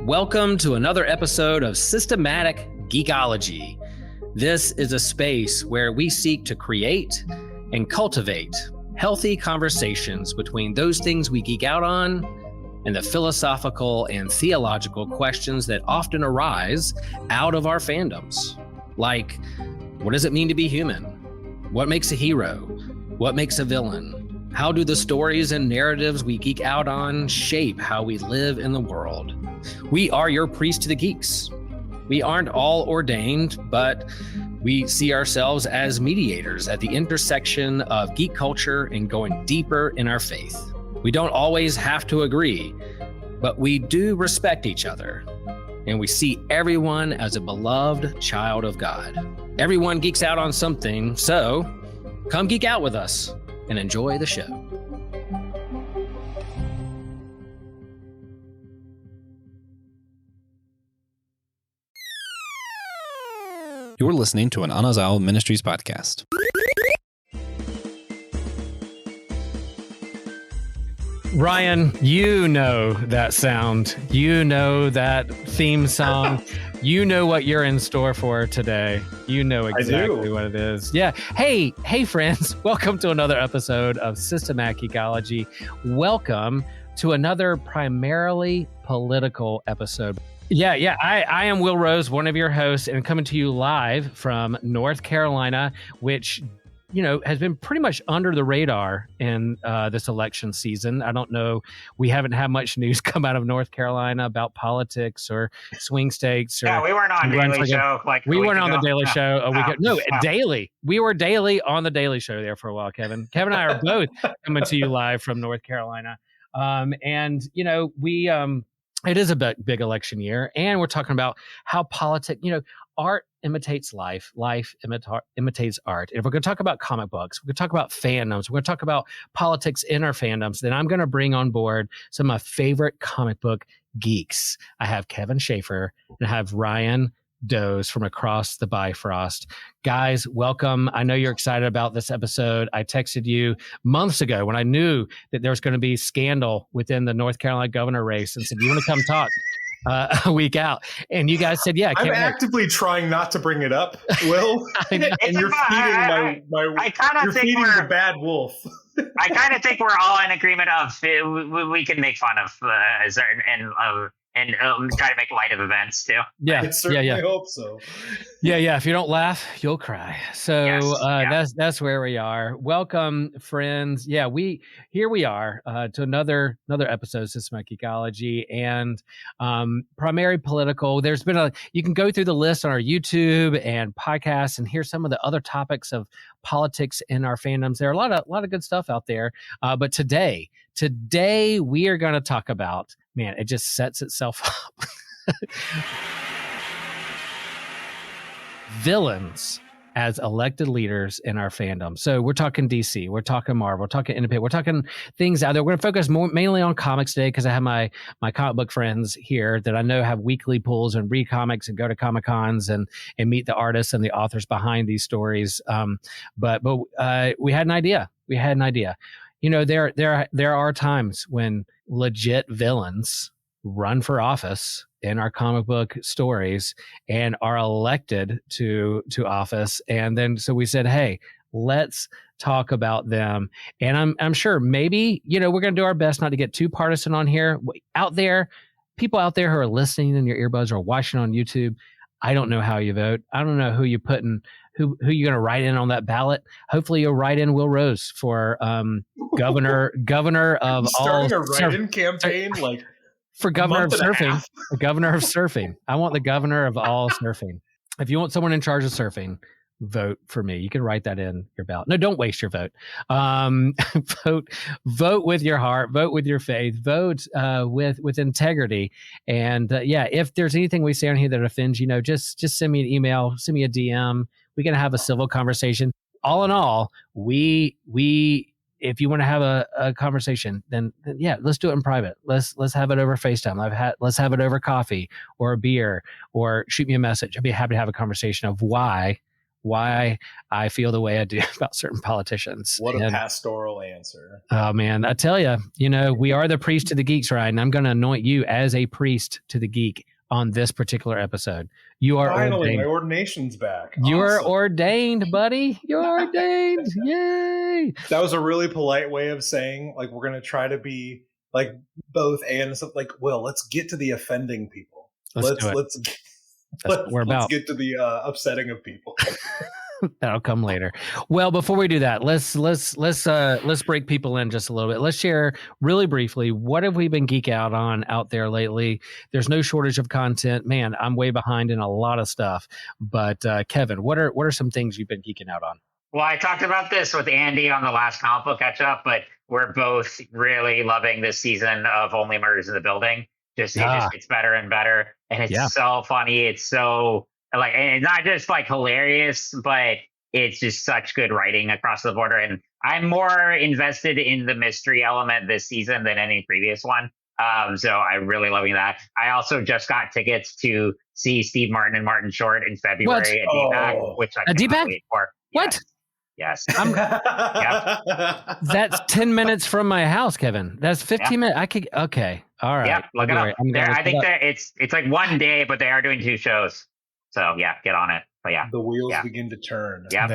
Welcome to another episode of Systematic Geekology. This is a space where we seek to create and cultivate healthy conversations between those things we geek out on and the philosophical and theological questions that often arise out of our fandoms. Like, what does it mean to be human? What makes a hero? What makes a villain? How do the stories and narratives we geek out on shape how we live in the world? We are your priest to the geeks. We aren't all ordained, but we see ourselves as mediators at the intersection of geek culture and going deeper in our faith. We don't always have to agree, but we do respect each other, and we see everyone as a beloved child of God. Everyone geeks out on something, so come geek out with us and enjoy the show. You're listening to an Anazao Ministries podcast. Ryan, you know that sound. You know that theme song. You know what you're in store for today. You know exactly what it is. Yeah. Hey, friends. Welcome to another episode of Systematic Geekology. Welcome to another primarily political episode. Yeah. I am Will Rose, one of your hosts, and coming to you live from North Carolina, which, you know, has been pretty much under the radar in this election season. I don't know. We haven't had much news come out of North Carolina about politics or swing states. Or we weren't on Daily Show. We weren't on the Daily Show a week ago. No, daily. We were daily on the Daily Show there for a while, Kevin. Kevin and I are both coming to you live from North Carolina. And, you know, it is a big election year, and we're talking about how politics, you know, art imitates life, life imitates art. And if we're going to talk about comic books, we're going to talk about fandoms, we're going to talk about politics in our fandoms, then I'm going to bring on board some of my favorite comic book geeks. I have Kevin Schaeffer and I have Ryan Doze from across the Bifrost. Guys, welcome. I know you're excited about this episode. I texted you months ago when I knew that there was going to be scandal within the North Carolina governor race and said, you want to come talk a week out? And you guys said, yeah. I'm actively trying not to bring it up, Will. and you're feeding you're feeding the bad wolf. I kind of think we're all in agreement of we can make fun of and try to make light of events too. Yeah, I certainly hope so. Yeah. If you don't laugh, you'll cry. So that's where we are. Welcome, friends. Yeah, we are to another episode of Systematic Geekology and primary political. There's been you can go through the list on our YouTube and podcasts and hear some of the other topics of politics in our fandoms. There are a lot of good stuff out there. But today we are going to talk about, man, it just sets itself up. Villains as elected leaders in our fandom. So we're talking DC, we're talking Marvel, we're talking Independent, we're talking things out there. We're going to focus mainly on comics today because I have my comic book friends here that I know have weekly pulls and read comics and go to Comic Cons and meet the artists and the authors behind these stories. But we had an idea. You know, there are times when legit villains run for office in our comic book stories and are elected to office. And then so we said, hey, let's talk about them. And I'm sure maybe, you know, we're going to do our best not to get too partisan on here. Out there, people out there who are listening in your earbuds or watching on YouTube, I don't know how you vote. I don't know who you put in, who you're going to write in on that ballot. Hopefully you'll write in Will Rose for governor of all. Starting a write-in campaign for governor of surfing. The governor of surfing. I want the governor of all surfing. If you want someone in charge of surfing, vote for me. You can write that in your ballot. No, don't waste your vote. Vote with your heart. Vote with your faith. Vote with integrity. And if there's anything we say on here that offends, you know, just send me an email, send me a DM. We can have a civil conversation. All in all, we if you want to have a conversation, then let's do it in private. Let's have it over FaceTime. Let's have it over coffee or a beer, or shoot me a message. I'd be happy to have a conversation of why why I feel the way I do about certain politicians. What a pastoral answer. Oh, man. I tell you, we are the priest to the geeks, right? And I'm going to anoint you as a priest to the geek on this particular episode. You are finally ordained. My ordination's back. You're ordained, buddy. You're ordained. Yay. That was a really polite way of saying, like, we're going to try to be like both and stuff. Like, well, let's get to the offending people. Let's get to the upsetting of people. That'll come later. Well, before we do that, let's break people in just a little bit. Let's share really briefly, what have we been geek out there lately? There's no shortage of content. Man, I'm way behind in a lot of stuff. But Kevin, what are some things you've been geeking out on? Well, I talked about this with Andy on the last comic book catch up, but we're both really loving this season of Only Murders in the Building. It just gets better and better, and it's so funny. It's so like, and it's not just like hilarious, but it's just such good writing across the border. And I'm more invested in the mystery element this season than any previous one. So I'm really loving that. I also just got tickets to see Steve Martin and Martin Short in February at DPAC, which I cannot wait for. What? Yes. That's 10 minutes from my house, Kevin. That's 15 minutes. Okay. All right. Yeah, look it up. I think that it's like one day, but they are doing 2 shows. So yeah, get on it. But yeah, the wheels begin to turn. Yeah,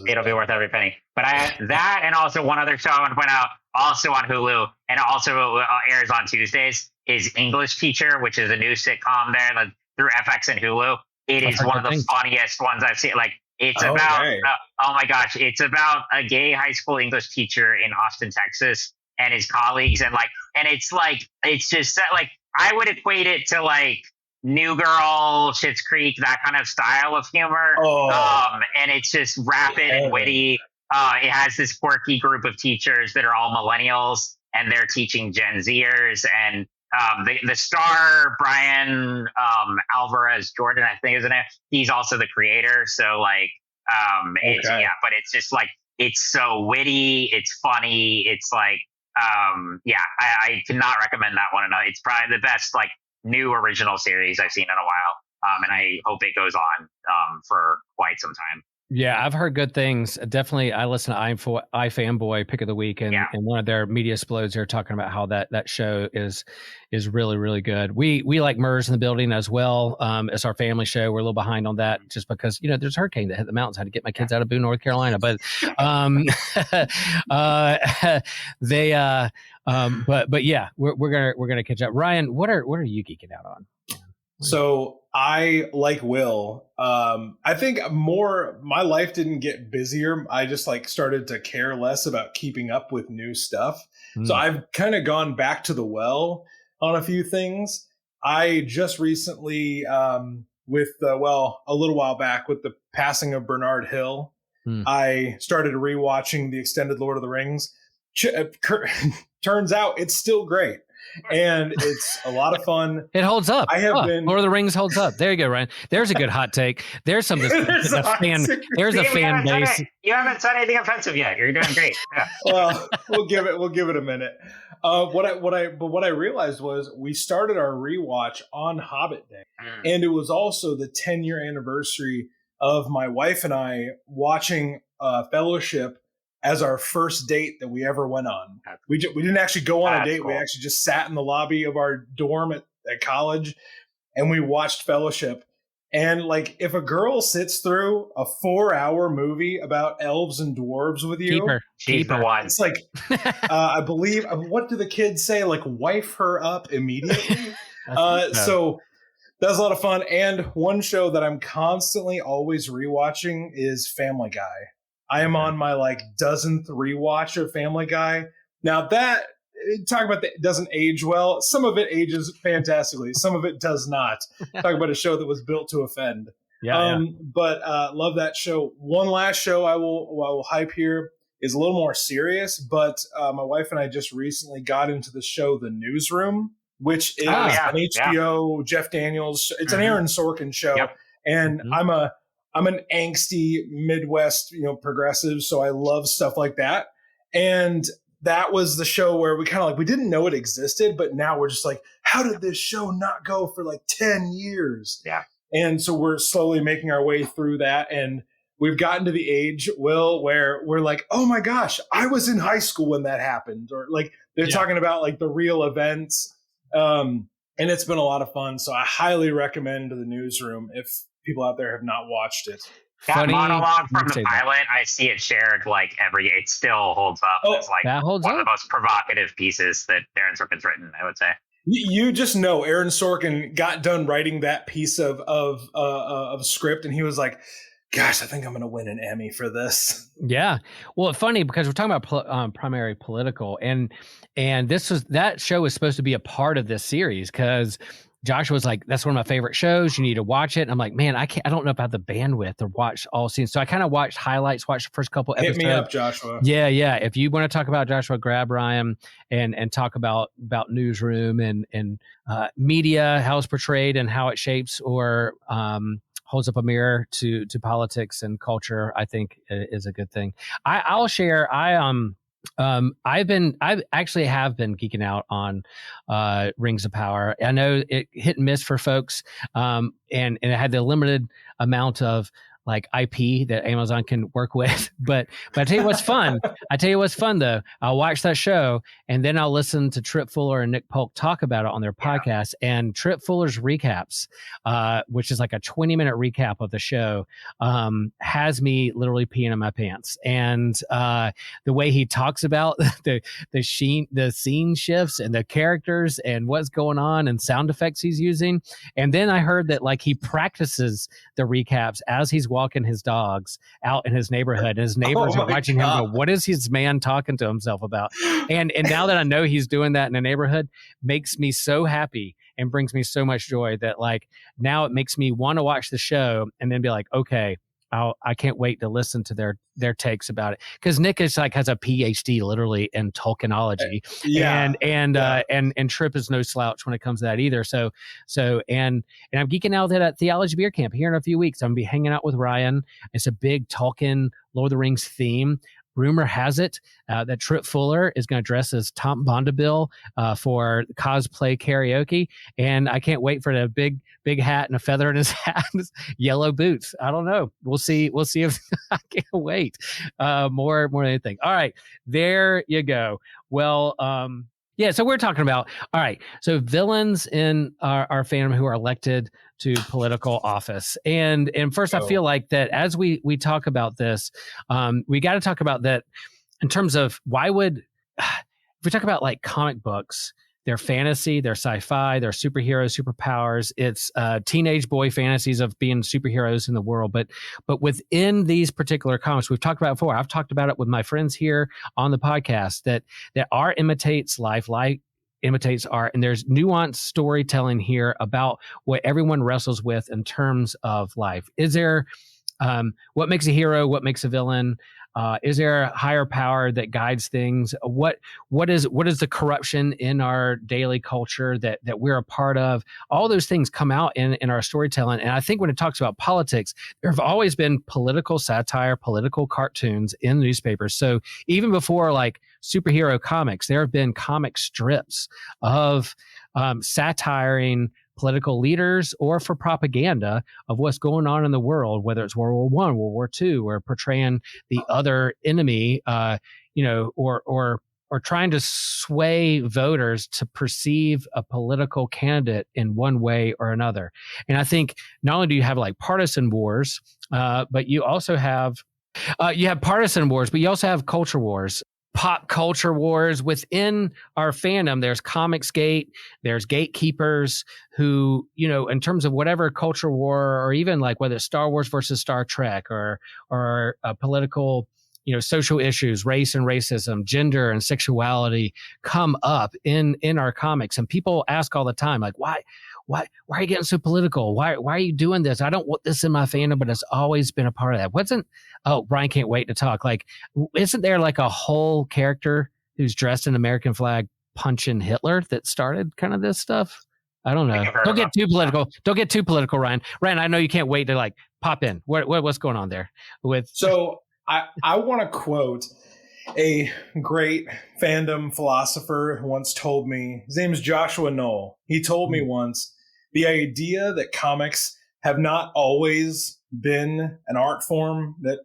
it'll be worth every penny. But that and also one other show I want to point out, also on Hulu and also airs on Tuesdays, is English Teacher, which is a new sitcom there through FX and Hulu. It is one of the funniest ones I've seen. Like, it's about oh my gosh, it's about a gay high school English teacher in Austin, Texas, and his colleagues, and it's just like, I would equate it to like New Girl, Schitt's Creek, that kind of style of humor. And it's just rapid and witty. It has this quirky group of teachers that are all millennials, and they're teaching Gen Zers. And the star, Brian Alvarez Jordan, I think is the name. He's also the creator. So but it's just like, it's so witty. It's funny. It's like, I cannot recommend that one enough. It's probably the best like new original series I've seen in a while, and I hope it goes on for quite some time. Yeah, I've heard good things. Definitely, I listen to iFanboy Pick of the Week, and one of their media explodes, they're talking about how that show is really, really good. We like Murders in the Building as well. It's our family show. We're a little behind on that just because there's a hurricane that hit the mountains. I had to get my kids out of Boone, North Carolina, but but yeah, we're gonna catch up. Ryan, what are you geeking out on? So I, like Will, I think my life didn't get busier. I just started to care less about keeping up with new stuff. So I've kind of gone back to the well on a few things. I just recently, a little while back with the passing of Bernard Hill, I started rewatching the extended Lord of the Rings. Turns out it's still great. And it's a lot of fun. It holds up. Lord of the Rings holds up. There you go, Ryan. There's a good hot take. There's some. There's a fan base. You haven't said anything offensive yet. You're doing great. Yeah. Well, we'll give it a minute. What I realized was we started our rewatch on Hobbit Day, and it was also the 10-year anniversary of my wife and I watching Fellowship as our first date that we ever went on. We didn't actually go on a date. Cool. We actually just sat in the lobby of our dorm at college, and we watched Fellowship. And if a girl sits through a 4-hour movie about elves and dwarves with you, keep her one. It's I believe, what do the kids say? Wife her up immediately. So that's a lot of fun. And one show that I'm constantly always rewatching is Family Guy. I am on my dozenth rewatch of Family Guy. Now that, talk about that doesn't age well. Some of it ages fantastically. Some of it does not. Talk about a show that was built to offend. But love that show. One last show I will hype here is a little more serious, but my wife and I just recently got into the show The Newsroom, which is an HBO Jeff Daniels. It's an Aaron Sorkin show. And I'm an angsty Midwest, progressive, so I love stuff like that. And that was the show where we kind of we didn't know it existed, but now we're just how did this show not go for 10 years? Yeah. And so we're slowly making our way through that. And we've gotten to the age, Will, where we're like, oh my gosh, I was in high school when that happened, or like they're talking about like the real events. And it's been a lot of fun. So I highly recommend The Newsroom if people out there have not watched it. That monologue from the pilot, I see it shared like it still holds up. It's like one of the most provocative pieces that Aaron Sorkin's written, I would say. You just know Aaron Sorkin got done writing that piece of script, and he was like, gosh, I think I'm going to win an Emmy for this. Yeah. Well, it's funny because we're talking about primary political, and that show was supposed to be a part of this series because Joshua was like, that's one of my favorite shows. You need to watch it. And I'm like, man, I don't know if I have the bandwidth to watch all scenes. So I kind of watched highlights, watched the first couple episodes. Hit me up, Joshua. Yeah. If you want to talk about Joshua, grab Ryan and talk about Newsroom and media, how it's portrayed and how it shapes or holds up a mirror to politics and culture, I think is a good thing. I'll share. I actually have been geeking out on Rings of Power. I know it hit and miss for folks, and it had the limited amount of like IP that Amazon can work with. But I tell you what's fun. Though. I'll watch that show and then I'll listen to Trip Fuller and Nick Polk talk about it on their podcast. And Trip Fuller's recaps, which is like a 20-minute recap of the show, has me literally peeing in my pants. And the way he talks about the scene shifts and the characters and what's going on and sound effects he's using. And then I heard that like he practices the recaps as he's walking his dogs out in his neighborhood, and his neighbors are watching him go, what is his man talking to himself about? And now that I know he's doing that in the neighborhood, makes me so happy and brings me so much joy that like now it makes me want to watch the show and then be like, okay, I can't wait to listen to their takes about it, because Nick is like has a PhD literally in Tolkienology, and Trip is no slouch when it comes to that either. So and I'm geeking out at Theology Beer Camp here in a few weeks. I'm gonna be hanging out with Ryan. It's a big Tolkien Lord of the Rings theme. Rumor has it that Trip Fuller is going to dress as Tom Bombadil for cosplay karaoke, and I can't wait for the big hat and a feather in his hat, and yellow boots. I don't know. We'll see if I can't wait. More than anything. All right, there you go. Well, yeah. So we're talking about so villains in our fandom who are elected to political office, and first I feel like that as we talk about this, we got to talk about that in terms of if we talk about like comic books, they're fantasy, they're sci-fi, they're superheroes, superpowers. It's teenage boy fantasies of being superheroes in the world. But within these particular comics, we've talked about it before. I've talked about it with my friends here on the podcast that art imitates life, life imitates art, and there's nuanced storytelling here about what everyone wrestles with in terms of life. Is there what makes a hero? What makes a villain? Is there a higher power that guides things? What is the corruption in our daily culture that we're a part of? All those things come out in our storytelling. And I think when it talks about politics, there have always been political satire, political cartoons in the newspapers. So even before like superhero comics, there have been comic strips of satiring political leaders or for propaganda of what's going on in the world, whether it's World War I, World War II, or portraying the other enemy, or trying to sway voters to perceive a political candidate in one way or another. And I think not only do you have like partisan wars, but you also have partisan wars, but you also have culture wars. Pop culture wars within our fandom. There's Comicsgate, there's gatekeepers who, in terms of whatever culture war, or even like whether it's Star Wars versus Star Trek or political, social issues, race and racism, gender and sexuality come up in our comics. And people ask all the time, like, why are you getting so political? Why are you doing this? I don't want this in my fandom, but it's always been a part of that. Brian can't wait to talk. Like, isn't there like a whole character who's dressed in American flag punching Hitler that started kind of this stuff? I don't know. Don't get too political, Ryan. Ryan, I know you can't wait to like pop in. What's going on there with? So I want to quote a great fandom philosopher who once told me, his name is Joshua Knoll. He told me once, the idea that comics have not always been an art form that,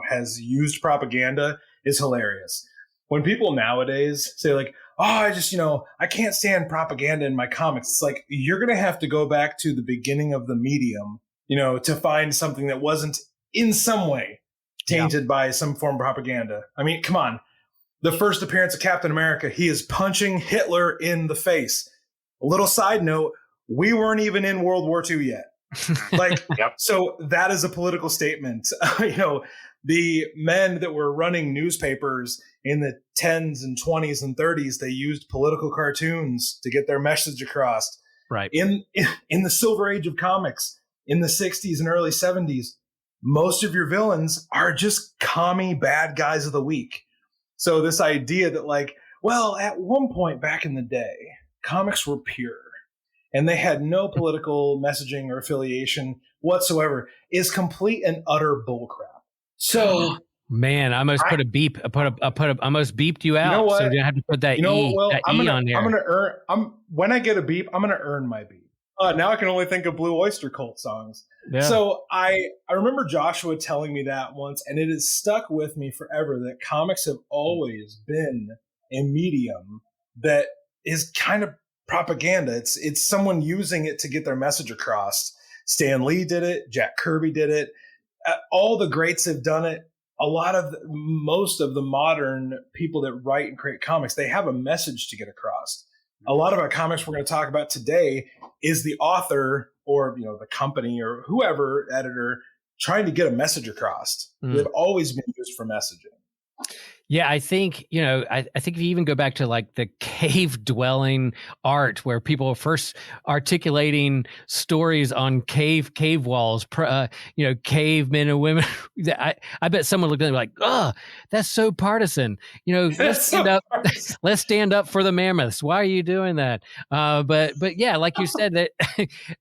has used propaganda is hilarious. When people nowadays say like, oh, I just, I can't stand propaganda in my comics. It's like, you're going to have to go back to the beginning of the medium, to find something that wasn't in some way tainted by some form of propaganda. I mean, come on. The first appearance of Captain America, he is punching Hitler in the face. A little side note, we weren't even in World War II yet. Like, So that is a political statement. The men that were running newspapers in the 10s and 20s and 30s, they used political cartoons to get their message across. Right. In the Silver Age of comics, in the 60s and early 70s, most of your villains are just commie bad guys of the week. So this idea that like, well, at one point back in the day, comics were pure and they had no political messaging or affiliation whatsoever is complete and utter bullcrap. So, man, I almost put a beep. I almost beeped you out. You know what? So you have to put that on there. When I get a beep, I'm gonna earn my beep. Now I can only think of Blue Oyster Cult songs. Yeah. So I remember Joshua telling me that once, and it has stuck with me forever. That comics have always been a medium that is kind of propaganda. It's someone using it to get their message across. Stan Lee did it. Jack Kirby did it. All the greats have done it. Most of the modern people that write and create comics, they have a message to get across. A lot of our comics we're going to talk about today is the author or the company or whoever editor trying to get a message across. They've always been used for messaging. Yeah, I think, I think if you even go back to like the cave dwelling art where people were first articulating stories on cave walls, cavemen and women, I bet someone looked at it like, oh, that's so partisan. Let's stand up for the mammoths. Why are you doing that? But yeah, like you said, that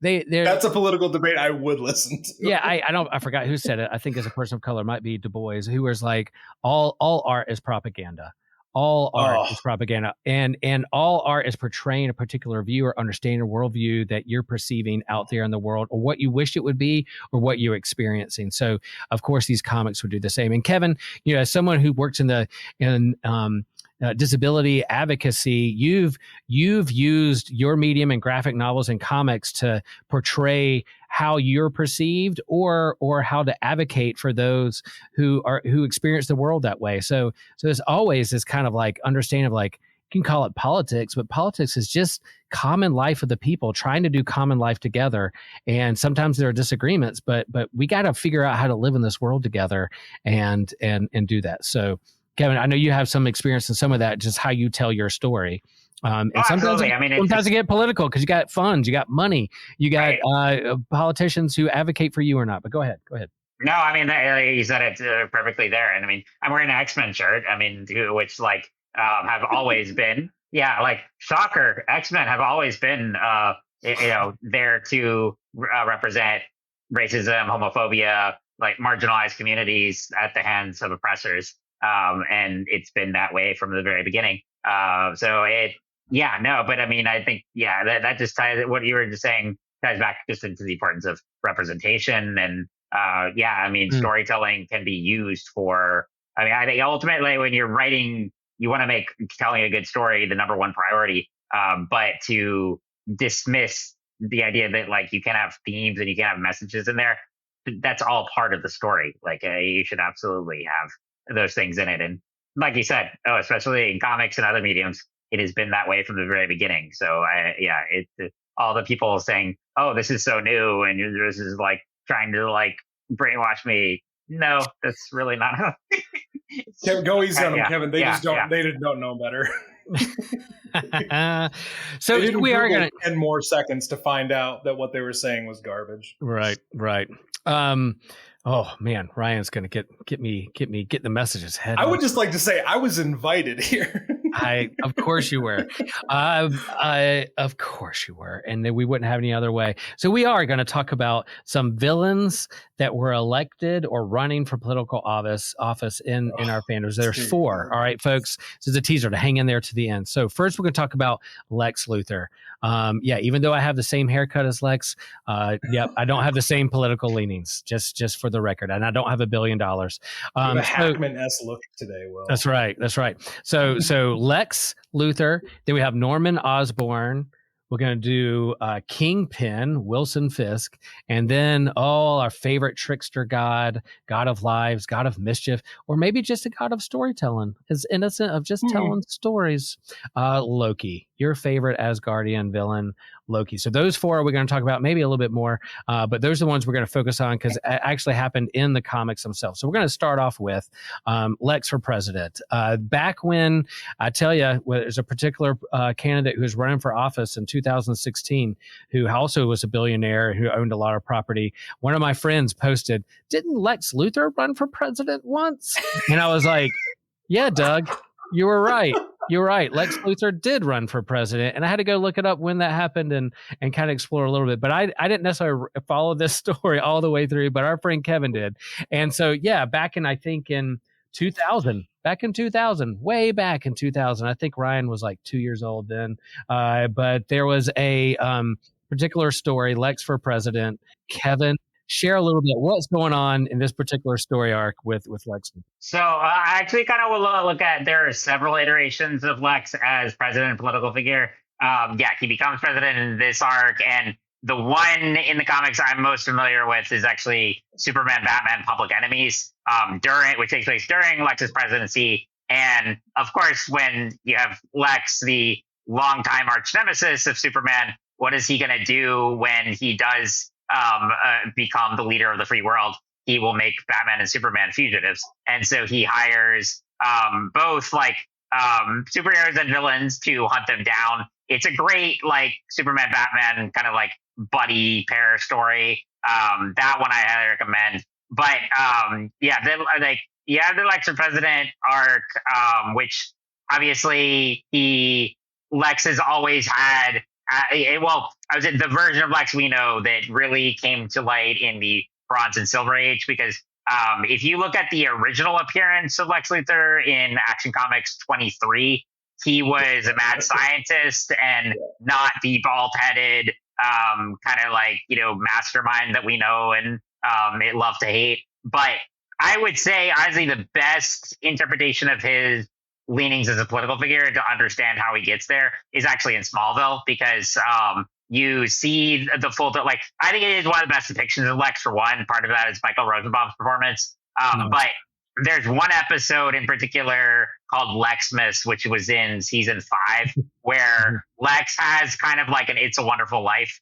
that's a political debate I would listen to. Yeah, I forgot who said it. I think as a person of color, it might be Du Bois, who was like, all art is propaganda. All art is propaganda, and all art is portraying a particular view or understanding a worldview that you're perceiving out there in the world, or what you wish it would be, or what you're experiencing. So, of course, these comics would do the same. And Kevin, as someone who works in disability advocacy, you've used your medium in graphic novels and comics to portray how you're perceived or how to advocate for those who experience the world that way. So there's always this kind of like understanding of like, you can call it politics, but politics is just common life of the people trying to do common life together. And sometimes there are disagreements, but we got to figure out how to live in this world together and do that. So Kevin, I know you have some experience in some of that, just how you tell your story. And sometimes it get political because you got funds, you got money, you got politicians who advocate for you or not. But go ahead. No, I mean, you said it perfectly there. And I mean, I'm wearing an X-Men shirt. I mean, which like have always been, like shocker. X-Men have always been, there to represent racism, homophobia, like marginalized communities at the hands of oppressors. And it's been that way from the very beginning. But I mean, I think, that just ties what you were just saying ties back just into the importance of representation. And, storytelling can be used I think ultimately when you're writing, you want to make telling a good story the number one priority. But to dismiss the idea that like you can have themes and you can have messages in there, that's all part of the story. Like you should absolutely have those things in it. And like you said, especially in comics and other mediums, it has been that way from the very beginning. So all the people saying, oh, this is so new and this is like trying to like brainwash me. No, that's really not how. Kevin, go easy on them, Kevin. They don't know better. So we are going to 10 more seconds to find out that what they were saying was garbage. Right. Oh man, Ryan's going to get the messages head. I would just like to say I was invited here. Of course you were. Of course you were. And then we wouldn't have any other way. So we are going to talk about some villains that were elected or running for political office in our fandoms. There's 4. All right, folks. This is a teaser to hang in there to the end. So first, we're going to talk about Lex Luther. Even though I have the same haircut as Lex, I don't have the same political leanings. Just for the record, and I don't have $1 billion. A Hackman-esque look today, Will. That's right. So Lex Luther. Then we have Norman Osborn. We're going to do Kingpin, Wilson Fisk, and then our favorite trickster god of lives, god of mischief, or maybe just a god of storytelling, as innocent of just telling stories. Loki, your favorite Asgardian villain, Loki. So those 4 we're going to talk about, maybe a little bit more, but those are the ones we're going to focus on because it actually happened in the comics themselves. So we're going to start off with Lex for president. Back when, I tell you, there's a particular candidate who was running for office in 2016 who also was a billionaire who owned a lot of property. One of my friends posted, "Didn't Lex Luther run for president once?" And I was like, "Yeah, Doug, you were right. You're right. Lex Luther did run for president." And I had to go look it up when that happened and kind of explore a little bit. But I didn't necessarily follow this story all the way through, but our friend Kevin did. And so, back in 2000, way back in 2000, I think Ryan was like 2 years old then. But there was a particular story, Lex for president. Kevin, share a little bit what's going on in this particular story arc with Lex. So I actually kind of will look at, there are several iterations of Lex as president and political figure. He becomes president in this arc, and the one in the comics I'm most familiar with is actually Superman, Batman, Public Enemies, which takes place during Lex's presidency. And of course, when you have Lex, the longtime arch nemesis of Superman, what is he going to do when he does become the leader of the free world? He will make Batman and Superman fugitives. And so he hires both superheroes and villains to hunt them down. It's a great Superman, Batman kind of buddy pair story. That one I highly recommend. But the Lex for President arc, which obviously Lex has always had. The version of Lex we know that really came to light in the Bronze and Silver Age, because if you look at the original appearance of Lex Luthor in Action Comics 23, he was a mad scientist and not the bald-headed mastermind that we know and love to hate. But I would say, honestly, the best interpretation of his leanings as a political figure to understand how he gets there is actually in Smallville, because you see the full, I think it is one of the best depictions of Lex. For one, part of that is Michael Rosenbaum's performance. But there's one episode in particular called Lexmas, which was in season 5, where Lex has kind of an It's a Wonderful Life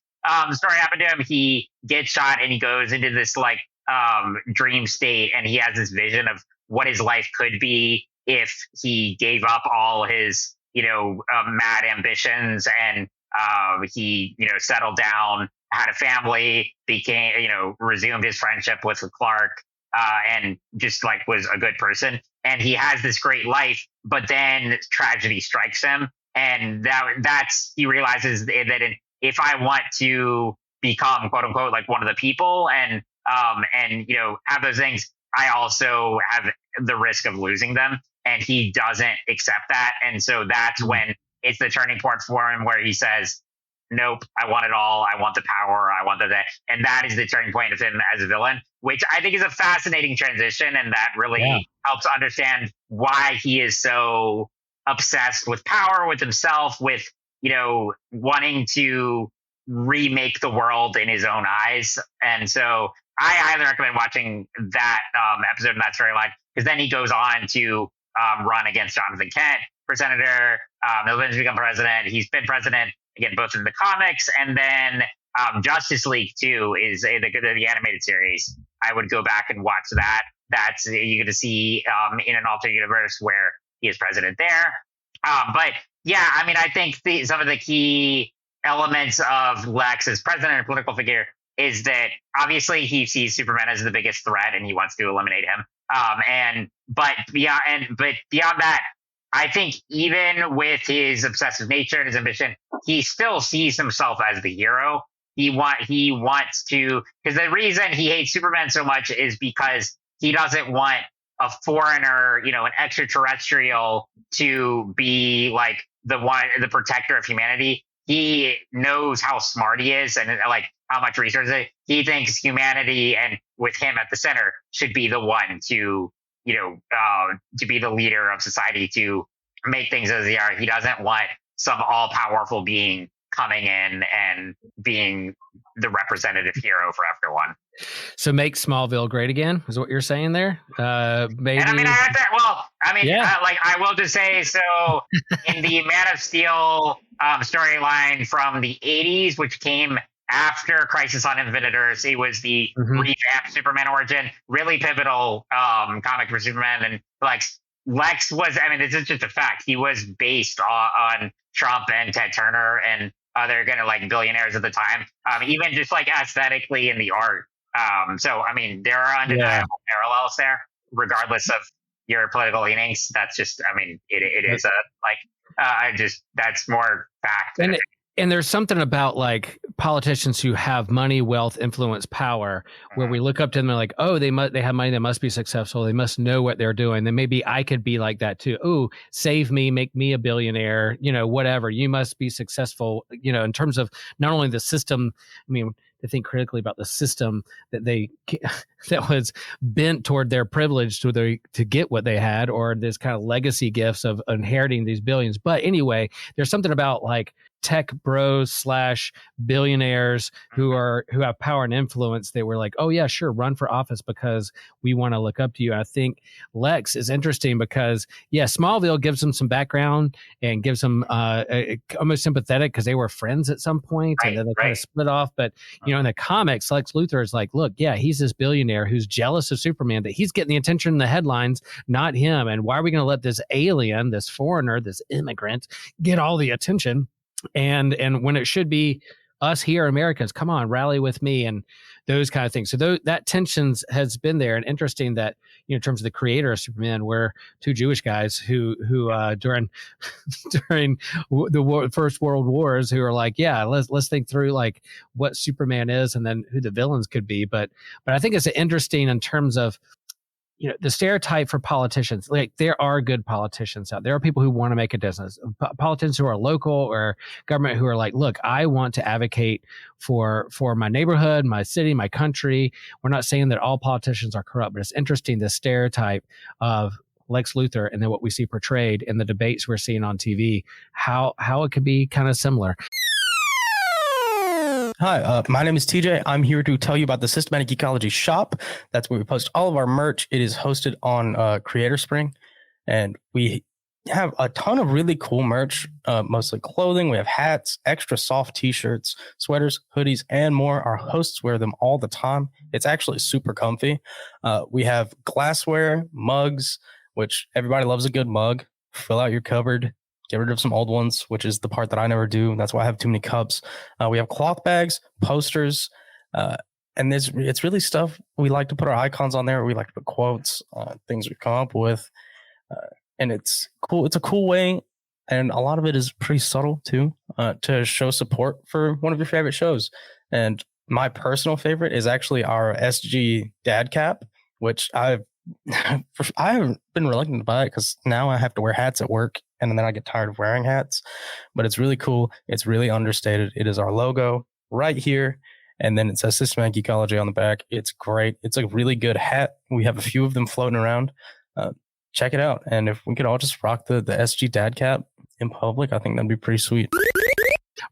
story happen to him. He gets shot and he goes into this dream state, and he has this vision of what his life could be if he gave up all his, mad ambitions and he, settled down, had a family, resumed his friendship with Clark, and just was a good person. And he has this great life, but then tragedy strikes him. And he realizes that if I want to become quote unquote one of the people and have those things, I also have the risk of losing them. And he doesn't accept that. And so that's when it's the turning point for him, where he says, nope, I want it all. I want the power. I want that. And that is the turning point of him as a villain, which I think is a fascinating transition. And that really helps understand why he is so obsessed with power, with himself, with, wanting to remake the world in his own eyes. And so I highly recommend watching that episode in that storyline, because then he goes on to run against Jonathan Kent for senator. He'll eventually become president. He's been president, again, both in the comics, and then Justice League 2 is the animated series. I would go back and watch that. That's you get to see in an alternate universe where he is president there. I think some of the key elements of Lex as president and political figure is that obviously he sees Superman as the biggest threat and he wants to eliminate him. But beyond that, I think even with his obsessive nature and his ambition, he still sees himself as the hero. he wants to, because the reason he hates Superman so much is because he doesn't want a foreigner, an extraterrestrial, to be like the protector of humanity. He knows how smart he is and like how much research he thinks humanity, and with him at the center, should be the one to to be the leader of society, to make things as they are. He doesn't want some all-powerful being coming in and being the representative hero for everyone. So make Smallville great again is what you're saying there. Maybe. And I will just say, so in the Man of Steel storyline from the 80s, which came after Crisis on Infinite Earths, it was the revamped Superman origin, really pivotal comic for Superman. And like Lex was, this is just a fact, he was based on Trump and Ted Turner and other kind of like billionaires at the time, even just like aesthetically in the art. So there are undeniable parallels there, regardless of your political leanings. That's just, it is that's more fact. And there's something about like politicians who have money, wealth, influence, power, where we look up to them and like, oh, they have money, they must be successful, they must know what they're doing. Then maybe I could be like that too. Oh, save me, make me a billionaire, whatever. You must be successful, in terms of not only the system. To think critically about the system that was bent toward their privilege to get what they had, or this kind of legacy gifts of inheriting these billions. But anyway, there's something about like tech bros / billionaires who have power and influence. They were like, oh yeah, sure, run for office because we want to look up to you. I think Lex is interesting because Smallville gives them some background and gives them almost sympathetic because they were friends at some point, and then they kind of split off. But in the comics, Lex Luther is like, look, he's this billionaire who's jealous of Superman, that he's getting the attention in the headlines, not him. And why are we going to let this alien, this foreigner, this immigrant get all the attention? And when it should be us here, Americans, come on, rally with me, and those kind of things. So that tensions has been there, and interesting that in terms of the creator of Superman, we're two Jewish guys who during the First World Wars, who are like, let's think through like what Superman is, and then who the villains could be. But I think it's interesting in terms of the stereotype for politicians. Like, there are good politicians out there. There are people who want to make a difference. Politicians who are local or government who are like, look, I want to advocate for my neighborhood, my city, my country. We're not saying that all politicians are corrupt, but it's interesting, the stereotype of Lex Luthor and then what we see portrayed in the debates we're seeing on TV, how it could be kind of similar. Hi, my name is TJ. I'm here to tell you about the Systematic Geekology shop. That's where we post all of our merch. It is hosted on Creator Spring, and we have a ton of really cool merch, mostly clothing. We have hats, extra soft t-shirts, sweaters, hoodies, and more. Our hosts wear them all the time. It's actually super comfy. We have glassware, mugs, which everybody loves a good mug. Fill out your cupboard. Get rid of some old ones, which is the part that I never do. That's why I have too many cups. We have cloth bags, posters, and it's really stuff. We like to put our icons on there. We like to put quotes, things we come up with, and it's cool. It's a cool way, and a lot of it is pretty subtle too, to show support for one of your favorite shows. And my personal favorite is actually our SG dad cap, which I have been reluctant to buy it because now I have to wear hats at work, and then I get tired of wearing hats. But it's really cool. It's really understated. It is our logo right here, and then it says Systematic Geekology on the back. It's great. It's a really good hat. We have a few of them floating around. Check it out. And if we could all just rock the SG dad cap in public, I think that'd be pretty sweet.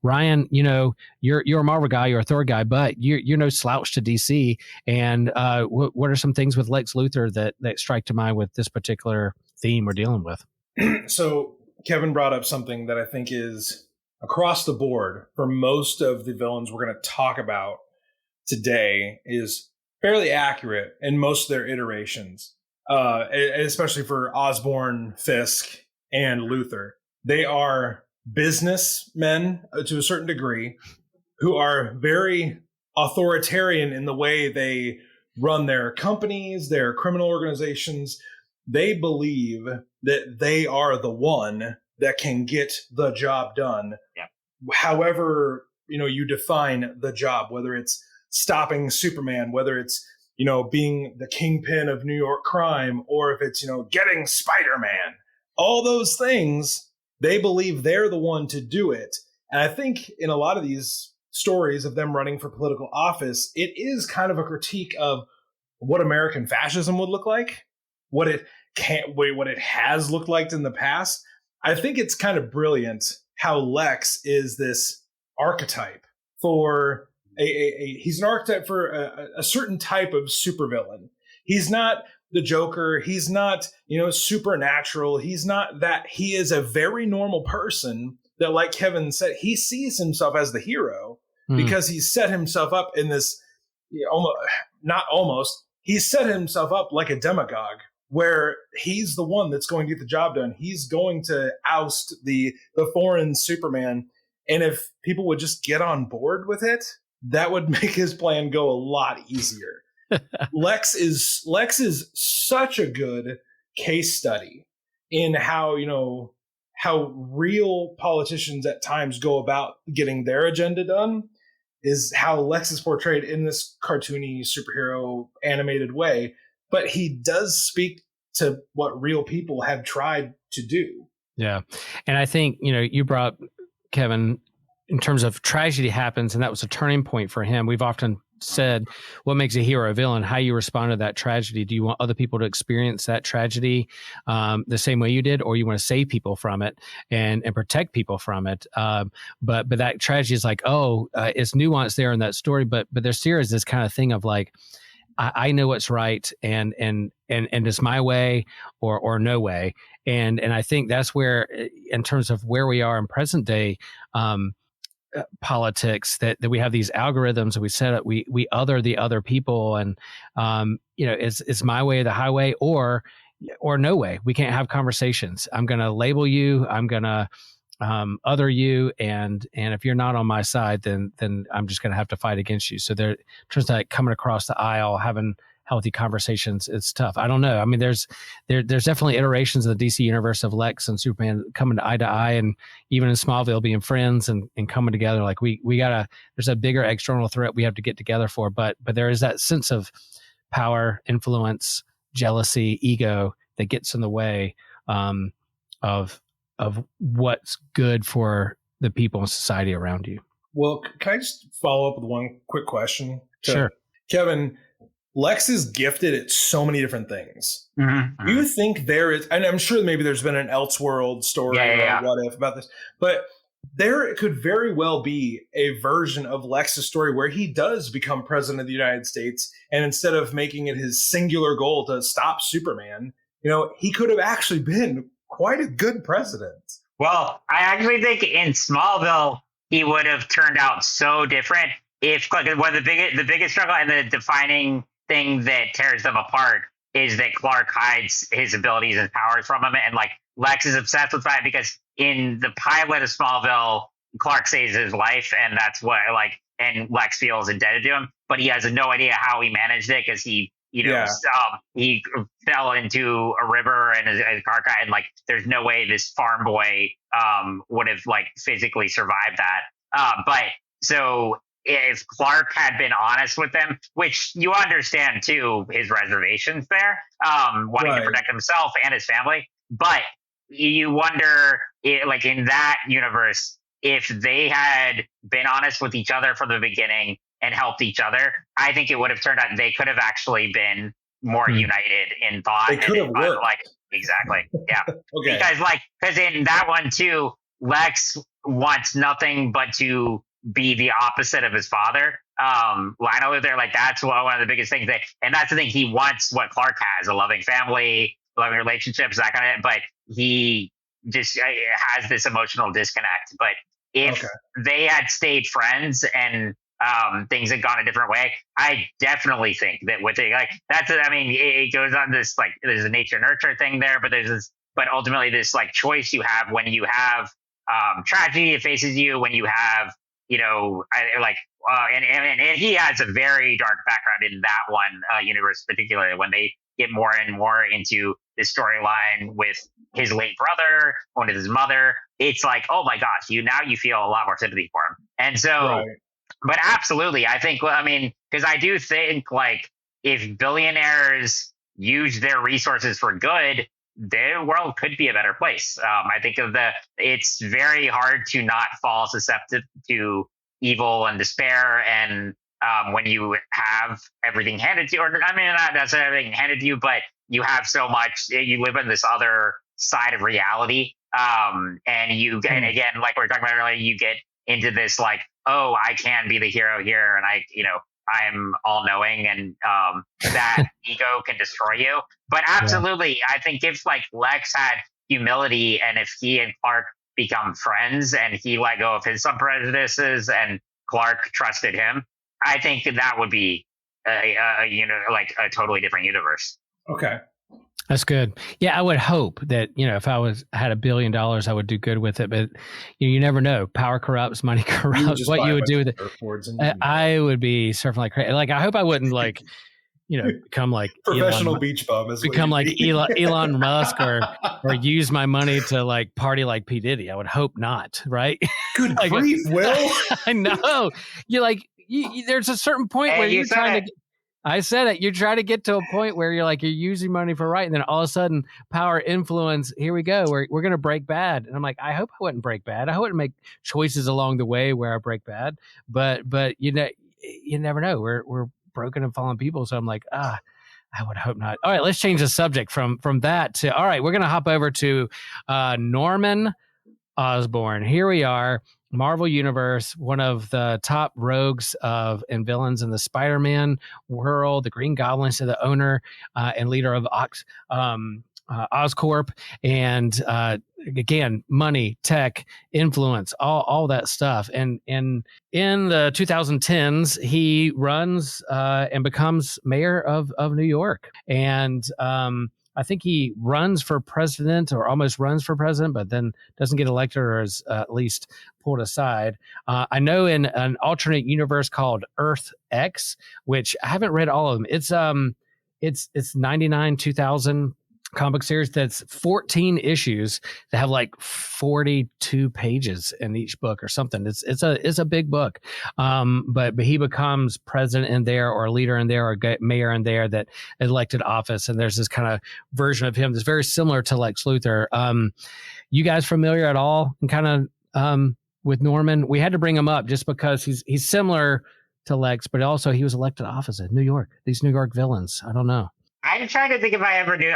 Ryan, you're a Marvel guy, you're a Thor guy, but you're no slouch to DC. And what are some things with Lex Luthor that strike to mind with this particular theme we're dealing with? So Kevin brought up something that I think is across the board for most of the villains we're going to talk about today is fairly accurate in most of their iterations, especially for Osborn, Fisk, and Luthor. They are businessmen to a certain degree who are very authoritarian in the way they run their companies, their criminal organizations. They believe that they are the one that can get the job done. Yeah. However you define the job, whether it's stopping Superman, whether it's, being the kingpin of New York crime, or if it's, getting Spider-Man, all those things, they believe they're the one to do it. And I think in a lot of these stories of them running for political office, it is kind of a critique of what American fascism would look like, what it has looked like in the past. I think it's kind of brilliant how Lex is this archetype for he's an archetype for a certain type of supervillain. He's not the Joker. He's not, supernatural. He's not that. He is a very normal person that, like Kevin said, he sees himself as the hero because he's set himself up in this, he's set himself up like a demagogue, where he's the one that's going to get the job done. He's going to oust the foreign Superman. And if people would just get on board with it, that would make his plan go a lot easier. Lex is such a good case study in how real politicians at times go about getting their agenda done, is how Lex is portrayed in this cartoony superhero animated way. But he does speak to what real people have tried to do. Yeah. And I think, you brought, Kevin, in terms of tragedy happens, and that was a turning point for him. We've often said, what makes a hero a villain? How you respond to that tragedy. Do you want other people to experience that tragedy the same way you did, or you want to save people from it and protect people from it? But that tragedy is like, it's nuanced there in that story, but there's serious this kind of thing of like, I know what's right, and it's my way or no way, and I think that's where, in terms of where we are in present day politics, that we have these algorithms that we set up, we other the other people, and it's my way or the highway, or no way. We can't have conversations. I'm going to label you. I'm going to other you, and if you're not on my side, then I'm just going to have to fight against you. So there, turns out, coming across the aisle, having healthy conversations, it's tough. I don't know. I mean, there's definitely iterations of the DC universe of Lex and Superman coming to eye, and even in Smallville being friends and coming together. Like we gotta, there's a bigger external threat we have to get together for, but there is that sense of power, influence, jealousy, ego that gets in the way of what's good for the people in society around you. Well, can I just follow up with one quick question? Sure. Kevin, Lex is gifted at so many different things. Mm-hmm. Do you think there is, and I'm sure maybe there's been an Elseworld story or what if about this, but there could very well be a version of Lex's story where he does become president of the United States, and instead of making it his singular goal to stop Superman, he could have actually been quite a good president. Well, I actually think in Smallville, he would have turned out so different if, like, one of the biggest struggle and the defining thing that tears them apart is that Clark hides his abilities and powers from him, and like Lex is obsessed with that because in the pilot of Smallville, Clark saves his life, and that's what and Lex feels indebted to him, but he has no idea how he managed it because he he fell into a river and a car crash, and like there's no way this farm boy would have like physically survived that. But so if Clark had been honest with them, which you understand too, his reservations there, wanting to protect himself and his family, but you wonder, like in that universe, if they had been honest with each other from the beginning and helped each other, I think it would have turned out they could have actually been more united in thought. They could have worked. Exactly. Yeah. Okay. Because in that one too, Lex wants nothing but to be the opposite of his father. Lionel Luther, that's one of the biggest things and that's the thing, he wants what Clark has, a loving family, loving relationships, that kind of, but he just has this emotional disconnect. But if they had stayed friends and things had gone a different way, I definitely think that it goes on this, there's a nature nurture thing there, but ultimately this choice you have when you have tragedy that faces you, when you have, and he has a very dark background in that one universe, particularly when they get more and more into this storyline with his late brother, one with his mother. It's like, oh my gosh, you feel a lot more sympathy for him. And so, Right. but absolutely, I think, well, I mean, because I do think like if billionaires use their resources for good, the world could be a better place. I think it's very hard to not fall susceptible to evil and despair. And when you have everything handed to you, or I mean, not necessarily everything handed to you, but you have so much, you live in this other side of reality. And and again, like we were talking about earlier, you get into this like, oh, I can be the hero here, and I'm all knowing, and that ego can destroy you. But absolutely, I think if like Lex had humility, and if he and Clark become friends, and he let go of some prejudices, and Clark trusted him, I think that would be like a totally different universe. Okay. That's good. Yeah, I would hope that, if I had $1 billion, I would do good with it. But you never know. Power corrupts, money corrupts. What you would do with it? I would be surfing like crazy. Like, I hope I wouldn't become like professional beach bum. Become like Elon Musk or use my money to like party like P. Diddy. I would hope not. Right? Good grief, Will. I know. There's a certain point where you're trying to. I said it. You're trying to get to a point where you're using money for right, and then all of a sudden, power, influence. Here we go. We're going to break bad, and I'm like, I hope I wouldn't break bad. I wouldn't make choices along the way where I break bad. But you never know. We're broken and fallen people, so I'm like, I would hope not. All right, let's change the subject from that to. All right, we're going to hop over to Norman Osborn. Here we are. Marvel Universe, one of the top rogues and villains in the Spider-Man world, the Green Goblin, so the owner and leader of Oscorp, and again, money, tech, influence, all that stuff. And in the 2010s, he runs and becomes mayor of New York. And I think he runs for president or almost runs for president, but then doesn't get elected or is at least pulled aside. I know in an alternate universe called Earth X, which I haven't read all of them. It's 99, 2000 comic series that's 14 issues that have like 42 pages in each book or something. It's a big book. But he becomes president in there or leader in there or mayor in there that elected office. And there's this kind of version of him that's very similar to Lex Luther. You guys familiar at all and kind of with Norman? We had to bring him up just because he's similar to Lex, but also he was elected office in New York. These New York villains. I don't know. I'm trying to think if I ever knew.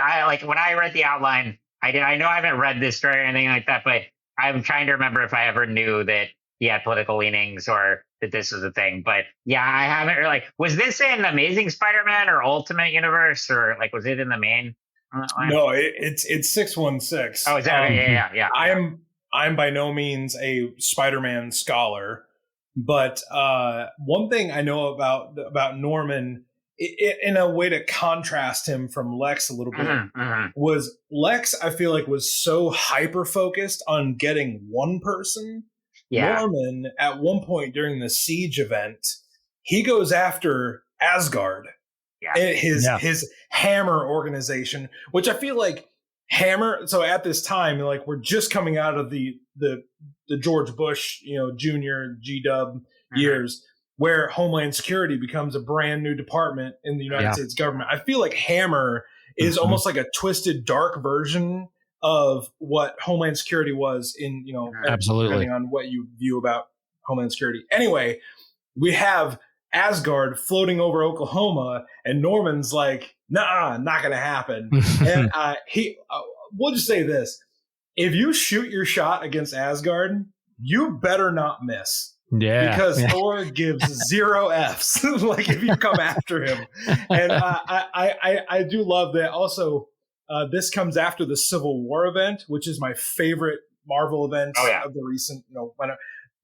When I read the outline, I know I haven't read this story or anything like that, but I'm trying to remember if I ever knew that he had political leanings or that this was a thing. But yeah, I haven't really. Was this in Amazing Spider-Man or Ultimate Universe, or was it in the main? No, it's 616. Oh, is that yeah. I'm by no means a Spider-Man scholar, but one thing I know about Norman. In a way to contrast him from Lex a little bit, was Lex, I feel like, was so hyper-focused on getting one person. Yeah. Norman, at one point during the Siege event, he goes after Asgard, his Hammer organization, which I feel like Hammer, so at this time, we're just coming out of the George Bush, Jr., G-Dub years, where Homeland Security becomes a brand new department in the United States government. I feel like Hammer is almost like a twisted, dark version of what Homeland Security was in, absolutely, depending on what you view about Homeland Security. Anyway, we have Asgard floating over Oklahoma, and Norman's like, nah, not going to happen. And we'll just say this. If you shoot your shot against Asgard, you better not miss. Yeah, because Thor gives 0 Fs. If you come after him, and I do love that. Also, this comes after the Civil War event, which is my favorite Marvel event of the recent.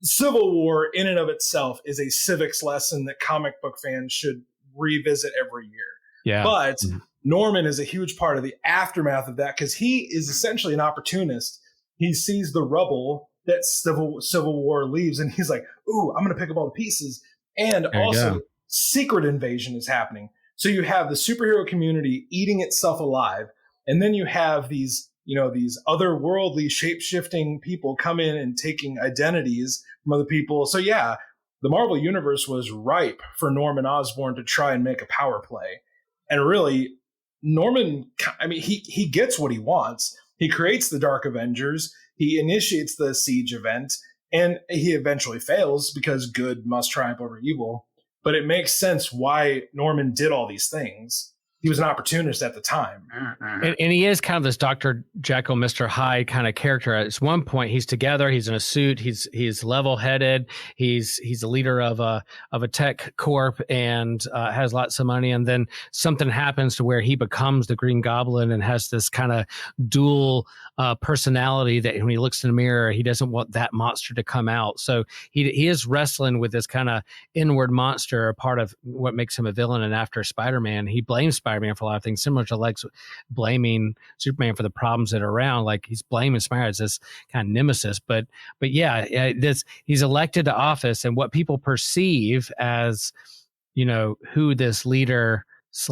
Civil War in and of itself is a civics lesson that comic book fans should revisit every year. Yeah, but Norman is a huge part of the aftermath of that because he is essentially an opportunist. He sees the rubble that Civil War leaves, and he's like, ooh, I'm going to pick up all the pieces. And also, secret invasion is happening. So you have the superhero community eating itself alive, and then you have these otherworldly, shape-shifting people come in and taking identities from other people. So yeah, the Marvel Universe was ripe for Norman Osborn to try and make a power play. And really, Norman, I mean, he gets what he wants. He creates the Dark Avengers. He initiates the Siege event, and he eventually fails because good must triumph over evil. But it makes sense why Norman did all these things. He was an opportunist at the time. And he is kind of this Dr. Jekyll, Mr. Hyde kind of character. At one point, he's together. He's in a suit. He's level-headed. He's a leader of a tech corp and has lots of money. And then something happens to where he becomes the Green Goblin and has this kind of dual personality that when he looks in the mirror, he doesn't want that monster to come out. So he is wrestling with this kind of inward monster, a part of what makes him a villain. And after Spider-Man, he blames Spider-Man for a lot of things, similar to Lex blaming Superman for the problems that are around. Like he's blaming Spider-Man as this kind of nemesis. But yeah, he's elected to office, and what people perceive as, who this leader /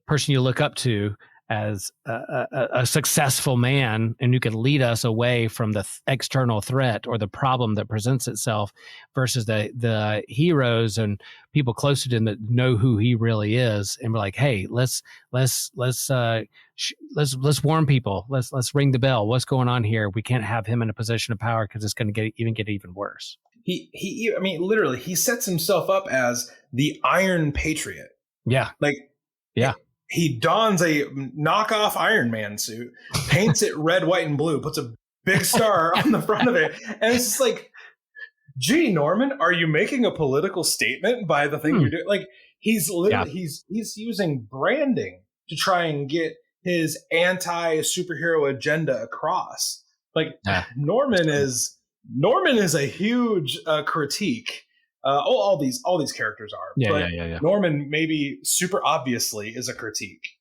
person you look up to as a successful man and who could lead us away from the external threat or the problem that presents itself, versus the heroes and people close to him that know who he really is, and we're like, hey, let's warn people, let's ring the bell. What's going on here? We can't have him in a position of power because it's going to get even worse. He I mean, literally, he sets himself up as the Iron Patriot. Yeah, yeah. He dons a knockoff Iron Man suit, paints it red, white, and blue, puts a big star on the front of it. And it's just like, gee, Norman, are you making a political statement by the thing you're doing? Like, he's literally, he's using branding to try and get his anti-superhero agenda across. Like, Norman is a huge critique. All these characters are. Yeah. Norman, maybe super obviously, is a critique.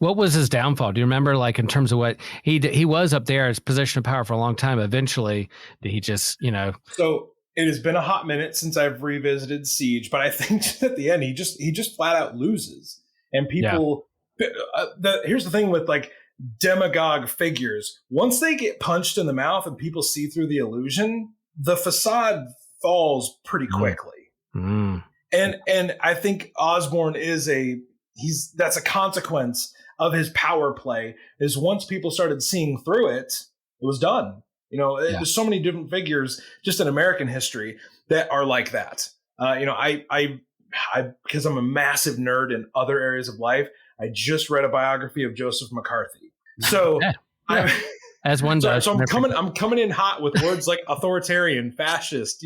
What was his downfall? Do you remember, like, in terms of what he was up there as position of power for a long time? Eventually, did he just, So it has been a hot minute since I've revisited Siege, but I think at the end he just flat out loses, and people. Yeah. Here's the thing with like demagogue figures: once they get punched in the mouth and people see through the illusion, the facade falls pretty quickly. And I think Osborn that's a consequence of his power play, is once people started seeing through it, it was done. There's so many different figures just in American history that are like that. I because I'm a massive nerd in other areas of life, I just read a biography of Joseph McCarthy. So as one does. So I'm coming in hot with words like authoritarian, fascist.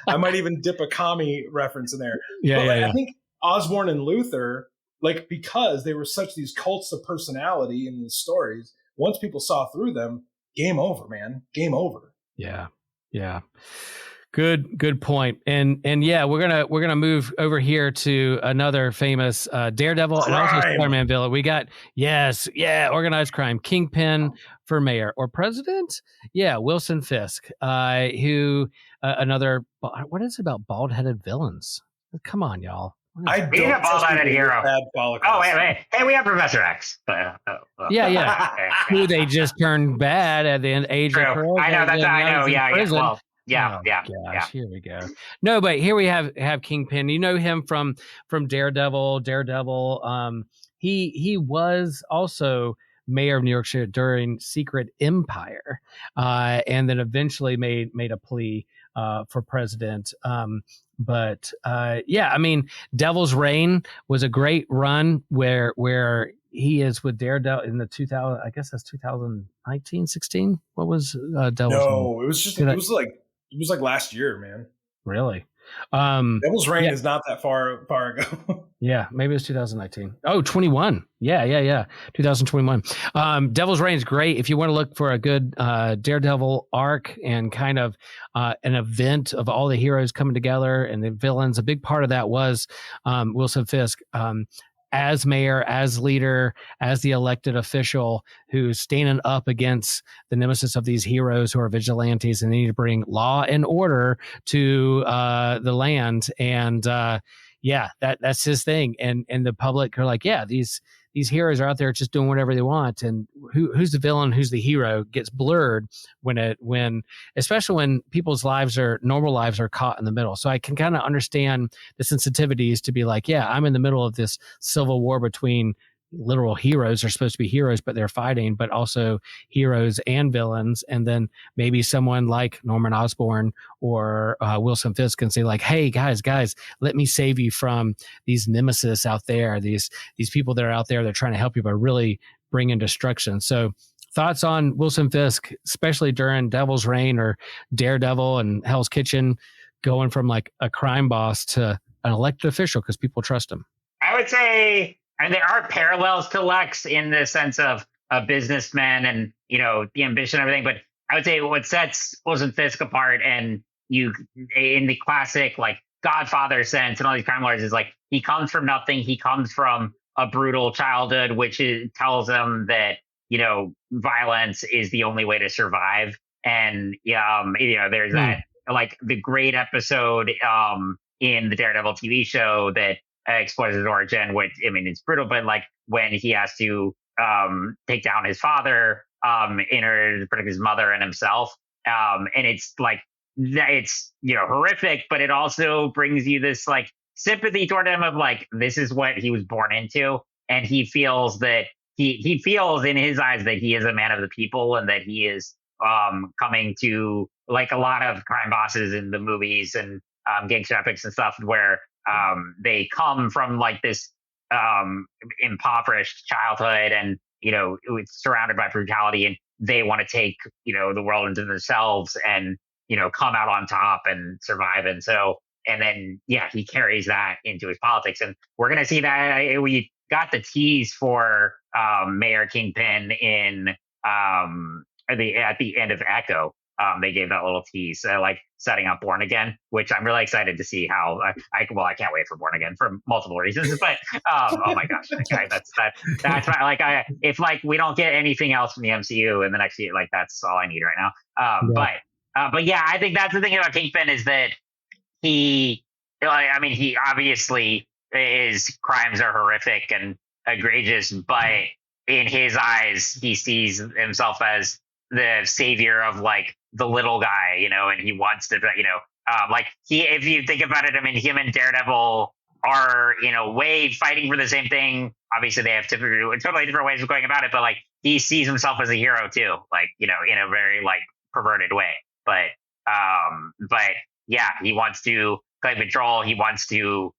I might even dip a commie reference in there. I think Osborn and Luther, like, because they were such these cults of personality in these stories, once people saw through them, game over, man. Game over. Yeah. Good point. And yeah, we're gonna move over here to another famous Daredevil and also Spider-Man villain. We got organized crime, Kingpin for mayor or president. Yeah, Wilson Fisk, who another. What is it about bald-headed villains? Come on, y'all. I don't have bald-headed hero. Oh wait. Hey, we have Professor X. Yeah. Who they just turned bad at the age of 12. I know. Yeah. Well, Yeah. Here we go. No, but here we have Kingpin. You know him from Daredevil. He was also mayor of New York City during Secret Empire, and then eventually made a plea for president. But I mean, Devil's Reign was a great run where he is with Daredevil in the 2000. I guess that's 2019, 16. What was Devil's Reign? No, it was like last year, man. Really? Devil's Reign is not that far ago. Yeah, maybe it's 2019. Oh, 21. Yeah. 2021. Devil's Reign is great if you want to look for a good Daredevil arc and kind of an event of all the heroes coming together and the villains. A big part of that was Wilson Fisk. As mayor, as leader, as the elected official who's standing up against the nemesis of these heroes who are vigilantes and they need to bring law and order to the land. And that's his thing. And the public are like, these these heroes are out there just doing whatever they want, and who's the villain, who's the hero gets blurred when especially when people's normal lives are caught in the middle. So I can kind of understand the sensitivities to be like, yeah, I'm in the middle of this civil war between literal heroes are supposed to be heroes, but they're fighting, but also heroes and villains. And then maybe someone like Norman Osborn or Wilson Fisk can say like, hey, guys, let me save you from these nemesis out there, these people that are out there that are trying to help you, but really bringing destruction. So thoughts on Wilson Fisk, especially during Devil's Reign or Daredevil and Hell's Kitchen, going from like a crime boss to an elected official because people trust him? I would say, and there are parallels to Lex in the sense of a businessman and, the ambition and everything. But I would say what sets Wilson Fisk apart and in the classic, like Godfather sense and all these crime lords is like, he comes from nothing. He comes from a brutal childhood, which tells him that, violence is the only way to survive. And, there's that, like the great episode in the Daredevil TV show that explores his origin, which, it's brutal, but like when he has to take down his father in order to protect his mother and himself. And it's like, it's, horrific, but it also brings you this like sympathy toward him of like, this is what he was born into. And he feels that he feels in his eyes that he is a man of the people and that he is coming to, like a lot of crime bosses in the movies and gangster epics and stuff, where they come from like this impoverished childhood and, it's surrounded by brutality, and they want to take, the world into themselves and, come out on top and survive. And so, and then, he carries that into his politics. And we're going to see that we got the tease for Mayor Kingpin in at the end of Echo. They gave that little tease, like setting up Born Again, which I'm really excited to see how. I can't wait for Born Again for multiple reasons. But oh my gosh, okay, that's my, like if like we don't get anything else from the MCU in the next year, like that's all I need right now. But yeah, I think that's the thing about Kingpin is that he obviously his crimes are horrific and egregious, but in his eyes, he sees himself as the savior of like the little guy, and he wants to, like if you think about it, him and Daredevil are in a way fighting for the same thing. Obviously they have totally different ways of going about it, but like he sees himself as a hero too, like, in a very like perverted way. But yeah, he wants to claim control. He wants to,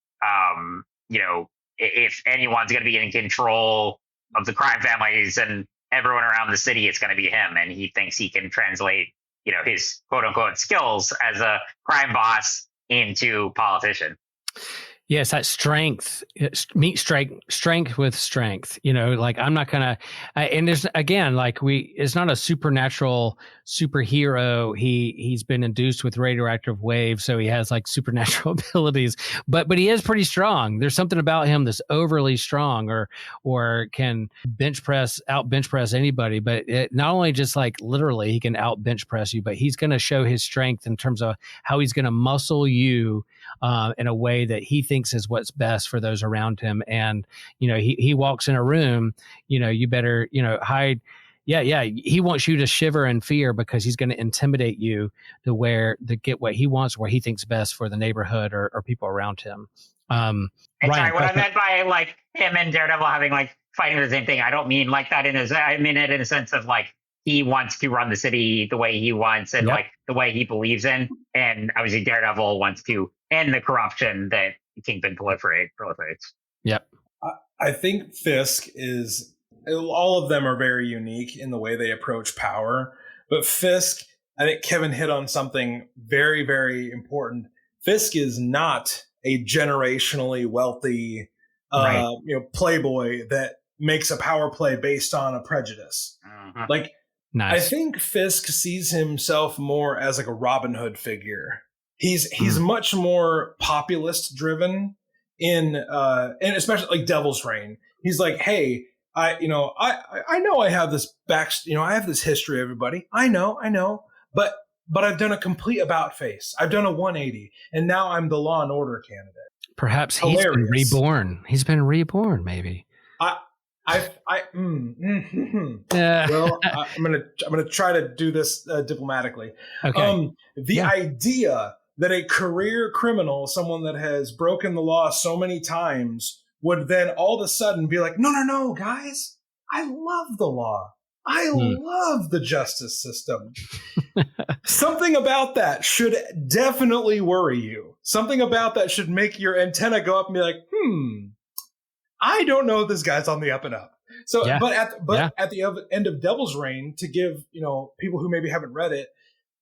if anyone's going to be in control of the crime families and everyone around the city, it's going to be him. And he thinks he can translate, his quote unquote skills as a crime boss into politician. Yes, that strength, meet strength with strength. Like I'm not gonna, and there's again, like it's not a supernatural superhero. He's been induced with radioactive waves, so he has like supernatural abilities. But he is pretty strong. There's something about him that's overly strong, or can out bench press anybody. But not only just like literally, he can out bench press you, but he's going to show his strength in terms of how he's going to muscle you in a way that he thinks is what's best for those around him. And, he walks in a room, you better, hide. Yeah. He wants you to shiver in fear because he's going to intimidate you to get what he wants, where he thinks best for the neighborhood or people around him. And Ryan, sorry, what I meant by like him and Daredevil having like fighting the same thing, I don't mean like that I mean it in a sense of like, he wants to run the city the way he wants and like the way he believes in. And obviously Daredevil wants to end the corruption that Kingpin proliferates. Yep. I think Fisk is, all of them are very unique in the way they approach power. But Fisk, I think Kevin hit on something very, very important. Fisk is not a generationally wealthy, playboy that makes a power play based on a prejudice. Mm-hmm. Like, nice. I think Fisk sees himself more as like a Robin Hood figure. He's much more populist driven and especially like Devil's Reign. He's like, hey, I know I have this I have this history, everybody. I know, but I've done a complete about face. I've done a 180, and now I'm the Law and Order candidate. Perhaps he's been reborn. He's been reborn, maybe. Well, I'm gonna try to do this diplomatically. Okay. The idea that a career criminal, someone that has broken the law so many times, would then all of a sudden be like, no, guys, I love the law. I love the justice system. Something about that should definitely worry you. Something about that should make your antenna go up and be like, I don't know if this guy's on the up and up. So, but at the end of Devil's Reign, to give people who maybe haven't read it,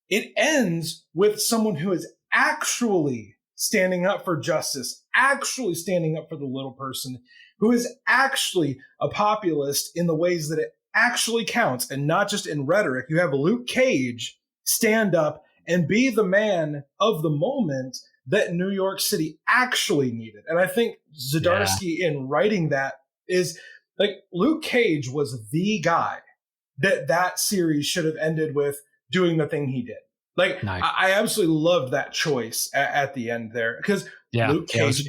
it ends with someone who is actually standing up for justice, actually standing up for the little person, who is actually a populist in the ways that it actually counts, and not just in rhetoric. You have Luke Cage stand up and be the man of the moment that New York City actually needed. And I think Zdarsky in writing that is like, Luke Cage was the guy that series should have ended with doing the thing he did. Like, nice. I absolutely loved that choice at the end there, because Luke Cage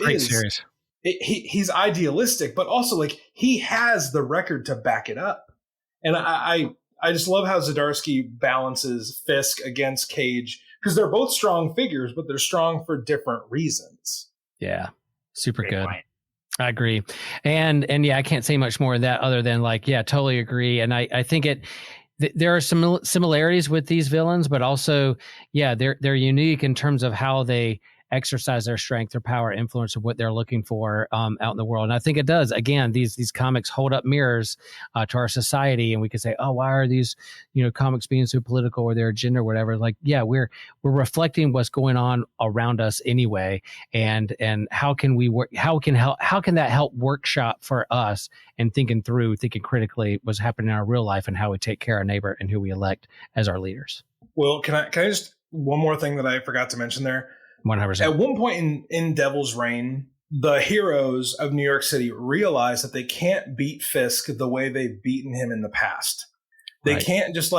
he's idealistic, but also like he has the record to back it up. And I just love how Zdarsky balances Fisk against Cage, because they're both strong figures, but they're strong for different reasons. Yeah, super good. I agree. And yeah, I can't say much more of that other than like, yeah, totally agree. And I think there are some similarities with these villains, but also, yeah, they're unique in terms of how they exercise their strength, their power, influence of what they're looking for out in the world. And I think it does. Again, these comics hold up mirrors to our society, and we could say, oh, why are these comics being so political, or their agenda or whatever? Like, yeah, we're reflecting what's going on around us anyway, and how can we work? How can that help workshop for us and thinking critically what's happening in our real life and how we take care of our neighbor and who we elect as our leaders. Well, can I just one more thing that I forgot to mention there? 100%. At one point in Devil's Reign, the heroes of New York City realize that they can't beat Fisk the way they've beaten him in the past. They can't just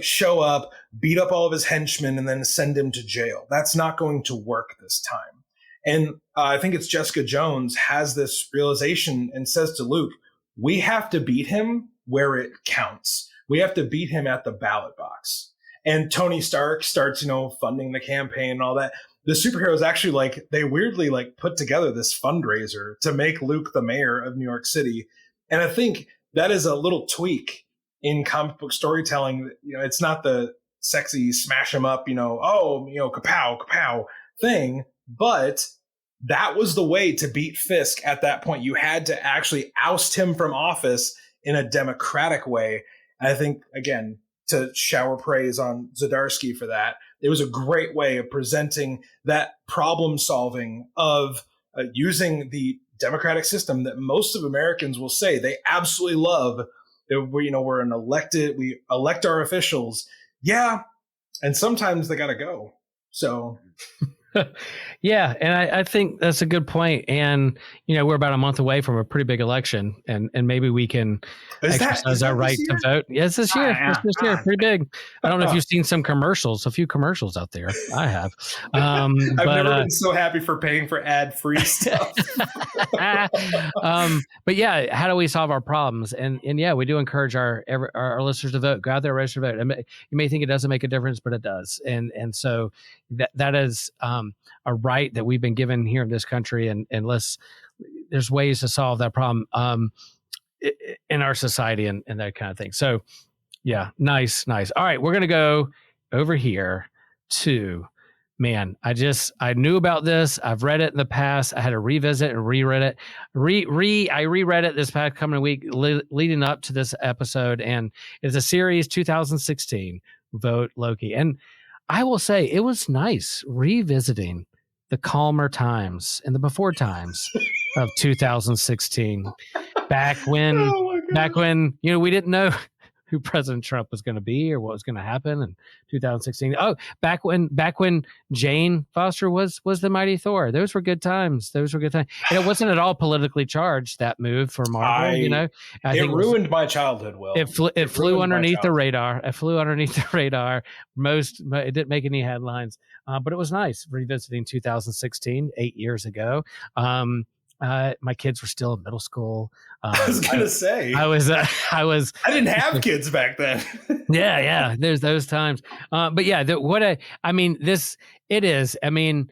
show up, beat up all of his henchmen, and then send him to jail. That's not going to work this time. And I think it's Jessica Jones has this realization and says to Luke, we have to beat him where it counts. We have to beat him at the ballot box. And Tony Stark starts, funding the campaign and all that. The superheroes actually they weirdly put together this fundraiser to make Luke the mayor of New York City. And I think that is a little tweak in comic book storytelling. It's not the sexy smash him up, kapow, kapow thing, but that was the way to beat Fisk at that point. You had to actually oust him from office in a democratic way. And I think, again, to shower praise on Zdarsky for that. It was a great way of presenting that problem solving of using the democratic system that most of Americans will say they absolutely love. We elect our officials. Yeah. And sometimes they got to go. So. Yeah, and I think that's a good point. And we're about a month away from a pretty big election, and maybe we can exercise our right to vote. Yes, this year. This year, pretty big. I don't know if you've seen some commercials, a few commercials out there. I have. I've never been so happy for paying for ad-free stuff. But yeah, how do we solve our problems? And yeah, we do encourage our listeners to vote. Go out there, register to vote. You may think it doesn't make a difference, but it does. And so that is a right that we've been given here in this country, and there's ways to solve that problem in our society and that kind of thing. So yeah, nice. All right, we're gonna go over here to, man, I knew about this. I've read it in the past. I had to revisit and reread it. I reread it this past coming week leading up to this episode, and it's a series 2016 Vote Loki. And I will say it was nice revisiting the calmer times and the before times of 2016, back when we didn't know who President Trump was going to be or what was going to happen in 2016. Oh, back when Jane Foster was the Mighty Thor. Those were good times. And it wasn't at all politically charged, that move for Marvel. I think it ruined my childhood. Will it flew underneath the radar? It flew underneath the radar. It didn't make any headlines, but it was nice revisiting 2016, 8 years ago. My kids were still in middle school. I was gonna say I was. I didn't have kids back then. Yeah. There's those times. But yeah, it is. I mean,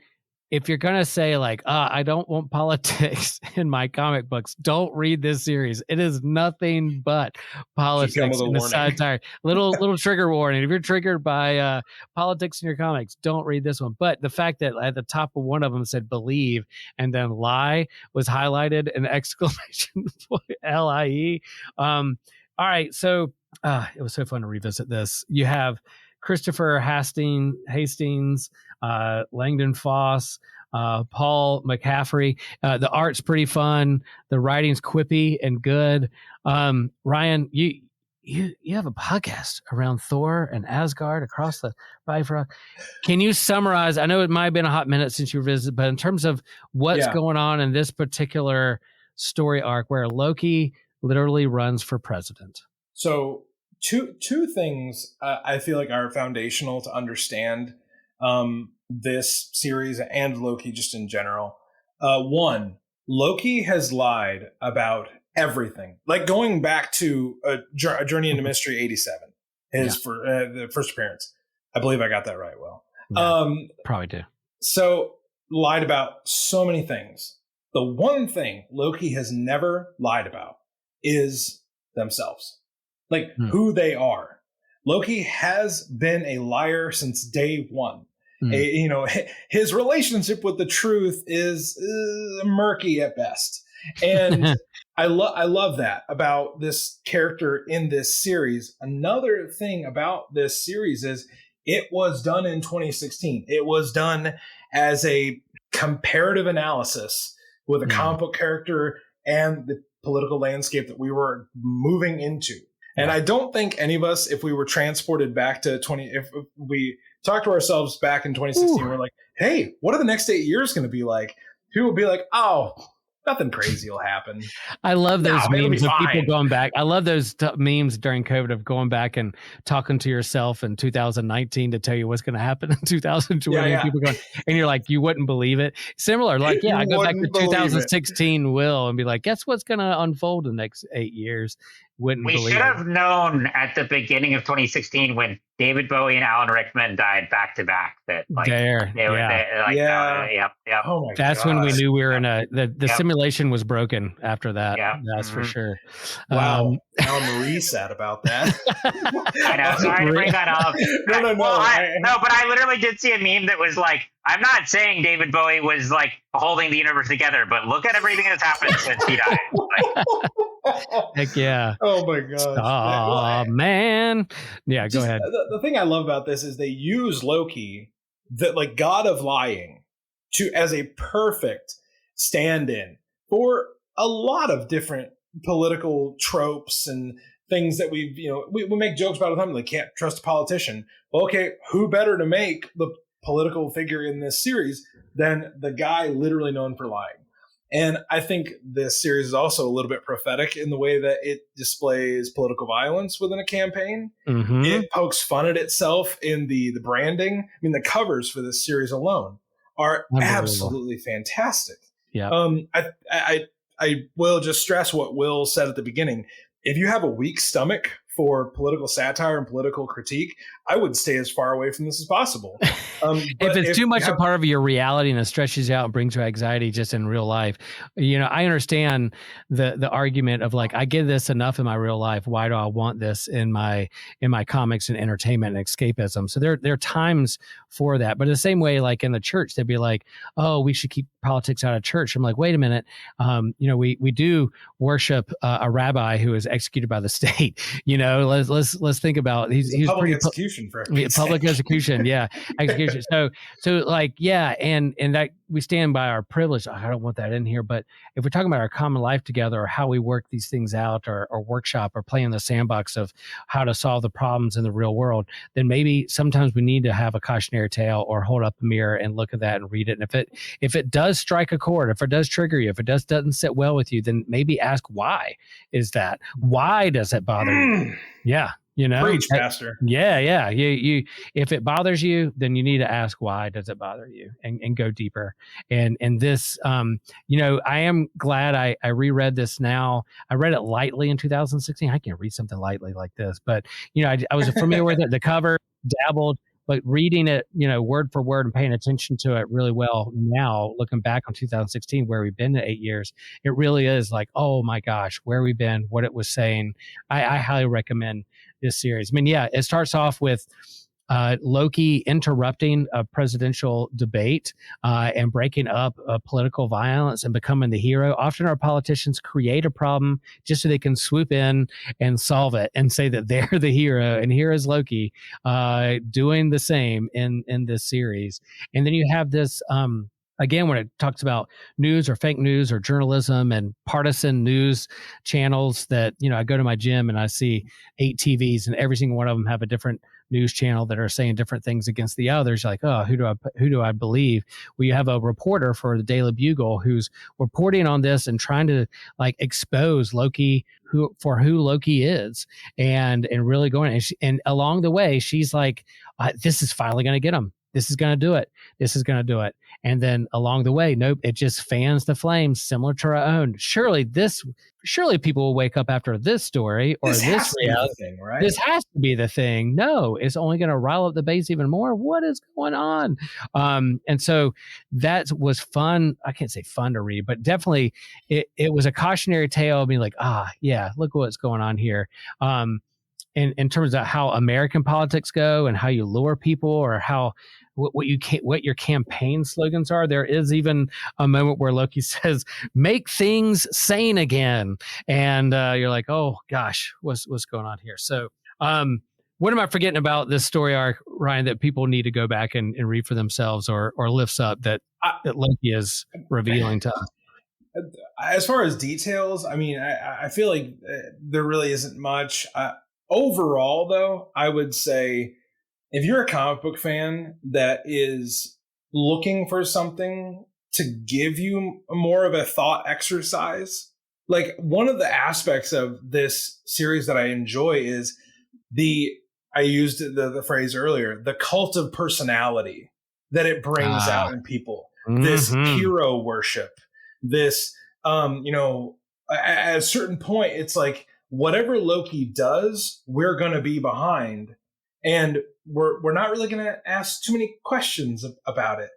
if you're gonna say like, I don't want politics in my comic books, don't read this series. It is nothing but politics in the satire. Little trigger warning. If you're triggered by politics in your comics, don't read this one. But the fact that at the top of one of them said believe and then lie was highlighted an exclamation point LIE. All right, so it was so fun to revisit this. You have Christopher Hastings, Langdon Foss, Paul McCaffrey. The art's pretty fun. The writing's quippy and good. Ryan, you have a podcast around Thor and Asgard across the Bifrost. Can you summarize? I know it might have been a hot minute since you visited, but in terms of what's going on in this particular story arc where Loki literally runs for president. So two things I feel like are foundational to understand this series and Loki just in general. One, Loki has lied about everything. Like going back to a Journey into Mystery 87, for the first appearance. I believe I got that right, Will. Yeah, probably do. So lied about so many things. The one thing Loki has never lied about is themselves. Like who they are. Loki has been a liar since day one. His relationship with the truth is murky at best. And I love that about this character in this series. Another thing about this series is it was done in 2016. It was done as a comparative analysis with a comic book character and the political landscape that we were moving into. And I don't think any of us, if we were transported back to if we talked to ourselves back in 2016, we're like, hey, what are the next 8 years going to be like? People will be like, oh, nothing crazy will happen. I love those memes of people going back. I love those memes during COVID of going back and talking to yourself in 2019 to tell you what's going to happen in 2020. And people going, and you're like, you wouldn't believe it. Similar, like, I go back to 2016, Will, and be like, guess what's going to unfold in the next 8 years? We should have known at the beginning of 2016 when David Bowie and Alan Rickman died back to back that Oh my That's gosh. when we knew we were in the simulation was broken after that. That's for sure. Wow. Now Marie's sad about that. I know. Sorry to bring that up. No. But I literally did see a meme that was like, I'm not saying David Bowie was like holding the universe together, but look at everything that's happened since he died. Heck yeah. Oh my gosh. Oh man. Yeah, go ahead. The thing I love about this is they use Loki, the like god of lying, as a perfect stand-in for a lot of different political tropes and things that we make jokes about all the time. Like, can't trust a politician. Well, okay, who better to make the political figure in this series than the guy literally known for lying? And I think this series is also a little bit prophetic in the way that it displays political violence within a campaign. Mm-hmm. It pokes fun at itself in the branding. I mean, the covers for this series alone are absolutely fantastic. Yeah. I will just stress what Will said at the beginning. If you have a weak stomach for political satire and political critique, I would stay as far away from this as possible. If it's too much a part of your reality and it stretches you out and brings you anxiety just in real life, I understand the argument of like, I give this enough in my real life. Why do I want this in my comics and entertainment and escapism? So there are times for that. But in the same way, like in the church, they'd be like, oh, we should keep politics out of church. I'm like, wait a minute. We do worship a rabbi who is executed by the state. Let's think about he's public execution for public execution. Yeah. Execution. So like, yeah. And that we stand by our privilege. I don't want that in here, but if we're talking about our common life together or how we work these things out or workshop or play in the sandbox of how to solve the problems in the real world, then maybe sometimes we need to have a cautionary tale or hold up a mirror and look at that and read it. And if it does strike a chord, if it does trigger you, if it doesn't sit well with you, then maybe ask why is that? Why does it bother you? Yeah. You know, Preach, Pastor. Yeah. You if it bothers you, then you need to ask why does it bother you, and go deeper. And this, you know, I am glad I reread this now. I read it lightly in 2016. I can't read something lightly like this, but you know, I was familiar with it, the cover, dabbled, but reading it, you know, word for word and paying attention to it really well now, looking back on 2016, where we've been in 8 years, it really is like, oh my gosh, where we've been, what it was saying. I highly recommend this series. I mean, yeah, it starts off with Loki interrupting a presidential debate and breaking up political violence and becoming the hero. Often our politicians create a problem just so they can swoop in and solve it and say that they're the hero. And here is Loki doing the same in this series. And then you have this again, when it talks about news or fake news or journalism and partisan news channels that, you know, I go to my gym and I see 8 TVs and every single one of them have a different news channel that are saying different things against the others. You're like, oh, who do I believe? Well, you have a reporter for the Daily Bugle who's reporting on this and trying to like expose Loki who Loki is, and really going, and along the way, she's like, this is finally going to get him. This is going to do it. This is going to do it. And then along the way, nope, it just fans the flames, similar to our own. Surely people will wake up after this story or this reality thing, right? This has to be the thing. No, it's only going to rile up the base even more. What is going on? And so that was fun. I can't say fun to read, but definitely it was a cautionary tale of being like, yeah, look what's going on here. In terms of how American politics go and how you lure people, or how what your campaign slogans are. There is even a moment where Loki says, "Make things sane again," and you're like, "Oh gosh, what's going on here?" So, what am I forgetting about this story arc, Ryan, that people need to go back and read for themselves, or lifts up that Loki is revealing to us? As far as details, I mean, I feel like there really isn't much. Overall, though, I would say if you're a comic book fan that is looking for something to give you more of a thought exercise, like one of the aspects of this series that I enjoy is I used the phrase earlier, the cult of personality that it brings out in people. Mm-hmm. This hero worship, this, you know, at a certain point, it's like, whatever Loki does, we're going to be behind, and we're not really going to ask too many questions about it.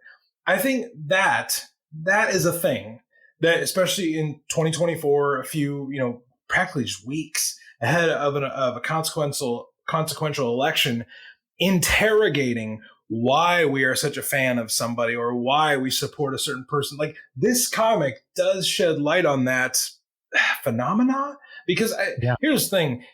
I think that is a thing that, especially in 2024, a few, you know, practically just weeks ahead of a consequential election, interrogating why we are such a fan of somebody or why we support a certain person. Like, this comic does shed light on that phenomena. Because here's the thing,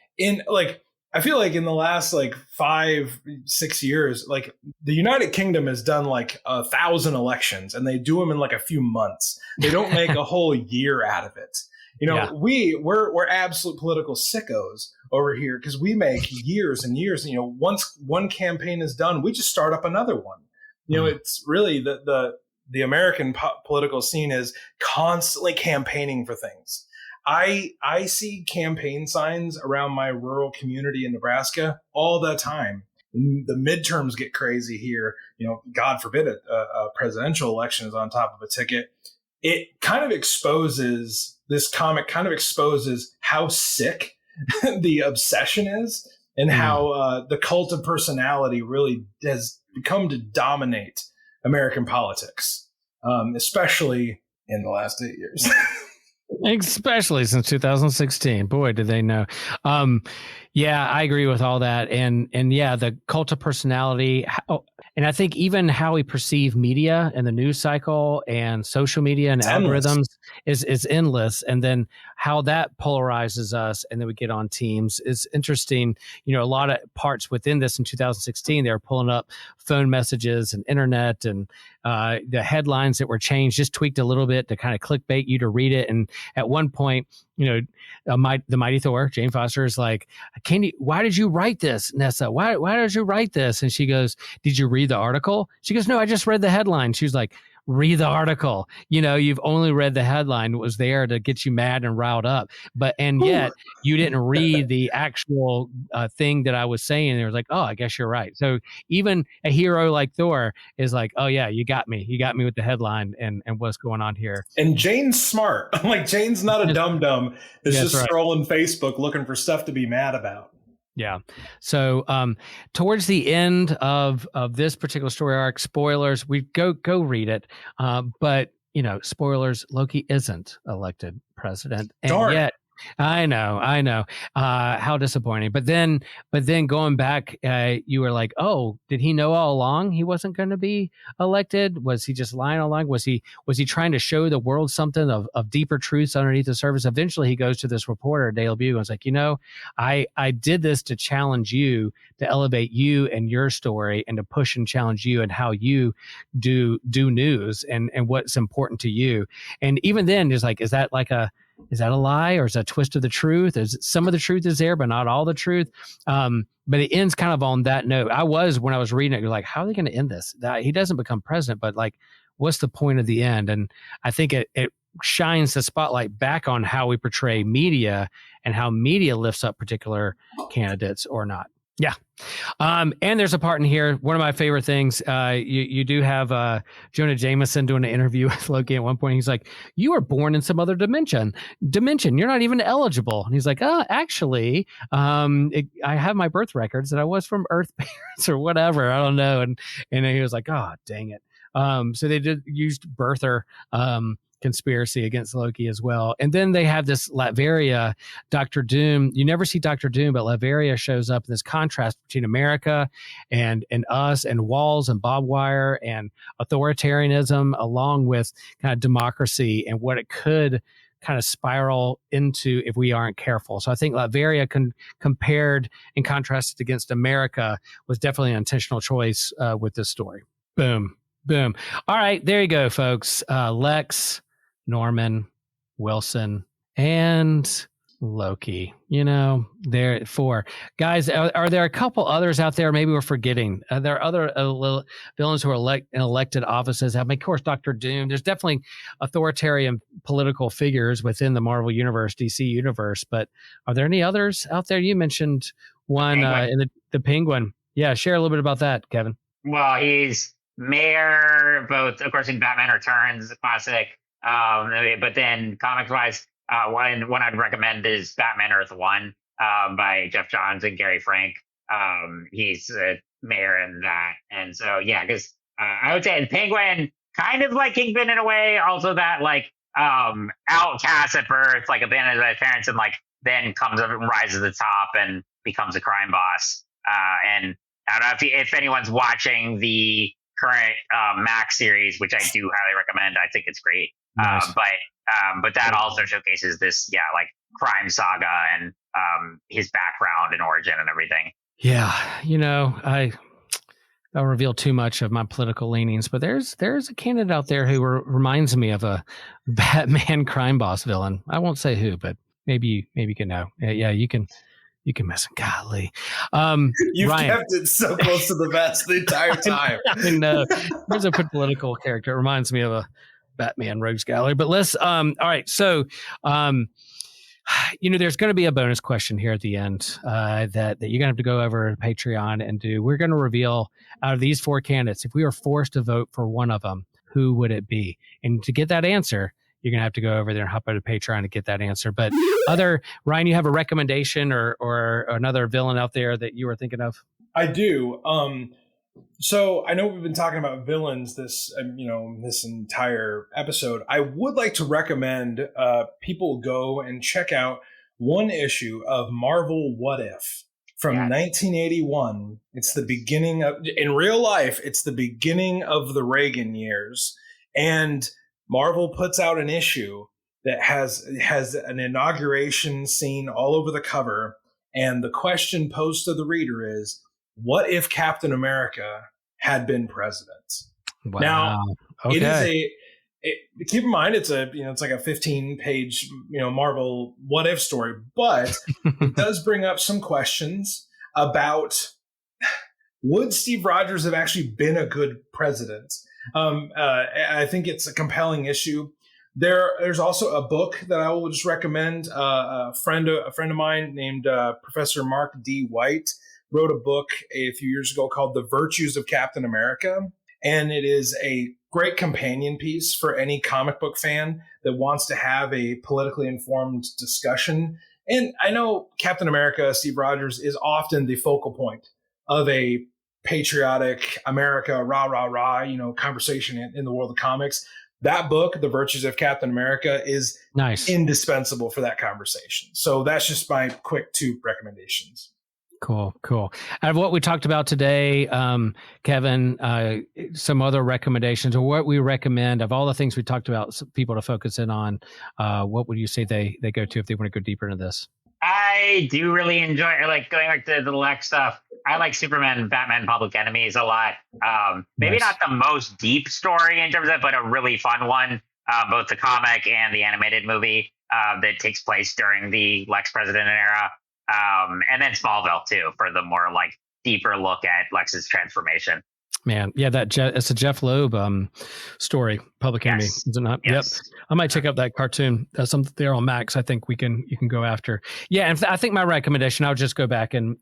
I feel like in the last 5-6 years, like the United Kingdom has done like 1,000 elections, and they do them in like a few months. They don't make a whole year out of it. You know, we're absolute political sickos over here because we make years and years. And, you know, once one campaign is done, we just start up another one. You know, it's really the American political scene is constantly campaigning for things. I see campaign signs around my rural community in Nebraska all the time. The midterms get crazy here. You know, God forbid a presidential election is on top of a ticket. It kind of exposes, this comic kind of exposes how sick the obsession is, and how the cult of personality really has become to dominate American politics, especially in the last 8 years. Especially since 2016. Boy, did they know. Yeah, I agree with all that. And yeah, the cult of personality. And I think even how we perceive media and the news cycle and social media and algorithms is endless. And then how that polarizes us, and then we get on teams is interesting. You know, a lot of parts within this in 2016, they were pulling up phone messages and internet, and the headlines that were changed, just tweaked a little bit to kind of clickbait you to read it. And at one point, you know, the Mighty Thor, Jane Foster, is like, why did you write this, Nessa? Why did you write this? And she goes, did you read the article? She goes, no, I just read the headline. She was like, read the article. You've only read the headline. It was there to get you mad and riled up. And yet you didn't read the actual thing that I was saying. It was like, oh, I guess you're right. So even a hero like Thor is like, oh yeah, you got me. You got me with the headline and what's going on here. And Jane's smart. Like, Jane's not a dum-dum. It's just right. scrolling Facebook looking for stuff to be mad about. Yeah. So towards the end of this particular story arc, spoilers, we go read it. But spoilers, Loki isn't elected president. And Darn. Yet I know. How disappointing. But then going back, you were like, oh, did he know all along he wasn't going to be elected? Was he just lying all along? Was he trying to show the world something of deeper truths underneath the surface? Eventually he goes to this reporter at Daily Bugle and was like, I did this to challenge you, to elevate you and your story, and to push and challenge you and how you do news and what's important to you. And even then, there's like, is that a lie, or is that a twist of the truth? Is some of the truth is there, but not all the truth? But it ends kind of on that note. When I was reading it, you're like, how are they going to end this? That he doesn't become president, but like, what's the point of the end? And I think it shines the spotlight back on how we portray media and how media lifts up particular candidates or not. Yeah. And there's a part in here, one of my favorite things, you do have Jonah Jameson doing an interview with Loki at one point. He's like, you were born in some other dimension. You're not even eligible. And he's like, actually, I have my birth records that I was from Earth parents or whatever. I don't know. And he was like, oh, dang it. So they used birther conspiracy against Loki as well. And then they have this Latveria, Dr. Doom. You never see Dr. Doom, but Latveria shows up in this contrast between America and us, and walls and barbed wire and authoritarianism, along with kind of democracy and what it could kind of spiral into if we aren't careful. So I think Latveria compared and contrasted against America was definitely an intentional choice with this story. Boom. All right, there you go, folks. Lex, Norman, Wilson, and Loki. There 4 guys. Are there a couple others out there? Maybe we're forgetting. There are other villains who are in elected offices. I mean, of course, Dr. Doom. There's definitely authoritarian political figures within the Marvel universe, DC universe. But are there any others out there? You mentioned one in the Penguin. Yeah, share a little bit about that, Kevin. Well, he's mayor, both, of course, in Batman Returns, classic. But then comics-wise, one I'd recommend is Batman Earth 1 by Jeff Johns and Gary Frank. He's a mayor in that. And so, yeah, because I would say Penguin, kind of like Kingpin in a way, also that, like, outcast at birth, like abandoned by his parents, and, like, then comes up and rises to the top and becomes a crime boss. And I don't know if anyone's watching the current Max series, which I do highly recommend. I think it's great. Nice. But that also showcases this, like, crime saga and his background and origin and everything. Yeah, I don't reveal too much of my political leanings, but there's a candidate out there who reminds me of a Batman crime boss villain. I won't say who, but maybe you can know. Yeah, you can miss him. Golly. You've Ryan. kept it so close to the vest the entire time. I know. There's a political character. It reminds me of a Batman rogues gallery. But let's all right. So there's going to be a bonus question here at the end that you're going to have to go over to Patreon and do. We're going to reveal, out of these 4 candidates, if we were forced to vote for one of them, who would it be? And to get that answer, you're going to have to go over there and hop over to Patreon to get that answer. But Ryan, you have a recommendation or another villain out there that you were thinking of? I do. So I know we've been talking about villains this entire episode. I would like to recommend people go and check out one issue of Marvel What If from 1981. It's the beginning of, in real life, it's the beginning of the Reagan years. And Marvel puts out an issue that has an inauguration scene all over the cover. And the question posed to the reader is, what if Captain America had been president? Wow. Now, okay. Keep in mind, it's like a 15-page, Marvel what if story, but it does bring up some questions about, would Steve Rogers have actually been a good president? I think it's a compelling issue. There's also a book that I will just recommend. A friend of mine named Professor Mark D. White wrote a book a few years ago called The Virtues of Captain America. And it is a great companion piece for any comic book fan that wants to have a politically informed discussion. And I know Captain America, Steve Rogers, is often the focal point of a patriotic America, rah, rah, rah, conversation in the world of comics. That book, The Virtues of Captain America, is indispensable for that conversation. So that's just my quick 2 recommendations. Cool. Out of what we talked about today, Kevin, some other recommendations or what we recommend of all the things we talked about, people to focus in on, what would you say they go to if they want to go deeper into this? I do really enjoy, going back to the Lex stuff. I like Superman, Batman, Public Enemies a lot. Maybe not the most deep story in terms of it, but a really fun one. Both the comic and the animated movie that takes place during the Lex President era. And then Smallville too, for the more deeper look at Lex's transformation. Man, yeah, it's a Jeff Loeb story, Public Enemy, is it not? Yes. Yep. I might check out that cartoon. That's something there on Max. I think you can go after. Yeah, and I think my recommendation, I'll just go back and